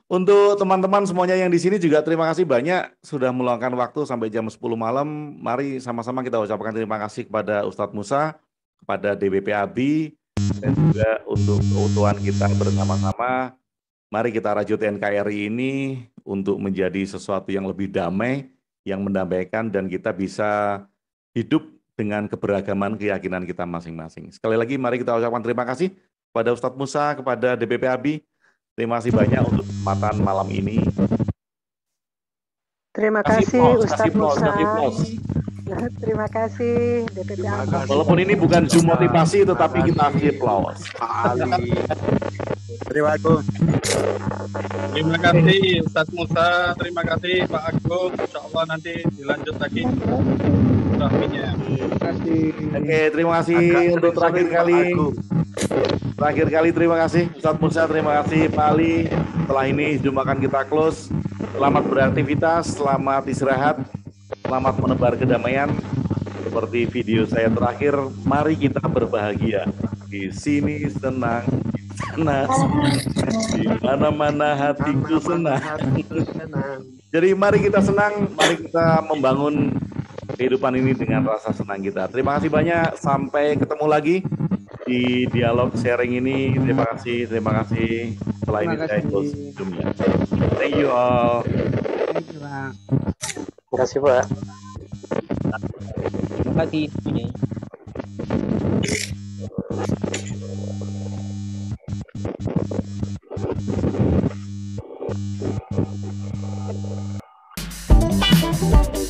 S6: Untuk teman-teman semuanya yang di sini juga terima kasih banyak sudah meluangkan waktu sampai jam 10 malam. Mari sama-sama kita ucapkan terima kasih kepada Ustadz Musa, kepada DPPABI, dan juga untuk keutuhan kita bersama-sama. Mari kita rajut NKRI ini untuk menjadi sesuatu yang lebih damai, yang mendamaikan, dan kita bisa hidup dengan keberagaman keyakinan kita masing-masing. Sekali lagi mari kita ucapkan terima kasih kepada Ustadz Musa, kepada DPPABI. Terima kasih banyak untuk kesempatan malam ini.
S11: Terima kasih Ustadz Musa. Terima kasih DPPABI.
S6: Walaupun ini bukan Zoom motivasi, tetapi kita kasih aplaus.
S10: Terima kasih. Terima kasih Ustadz Musa. Terima kasih Pak Agung. Insya Allah nanti dilanjut lagi.
S7: Terima kasih.
S6: Oke, terima kasih untuk terakhir kali. Terakhir kali terima kasih Ustadz Musa, terima kasih Pak Ali. Setelah ini Zoom akan kita close. Selamat beraktivitas, selamat istirahat, selamat menebar kedamaian. Seperti video saya terakhir, mari kita berbahagia. Di sini senang, di sana senang, di mana-mana hatiku senang. Jadi mari kita senang, mari kita membangun kehidupan ini dengan rasa senang kita. Terima kasih banyak, sampai ketemu lagi di dialog sharing ini. Terima kasih. Setelah ini saya close Zoom-nya. Thank you all.
S7: Terima kasih Pak. Terima kasih.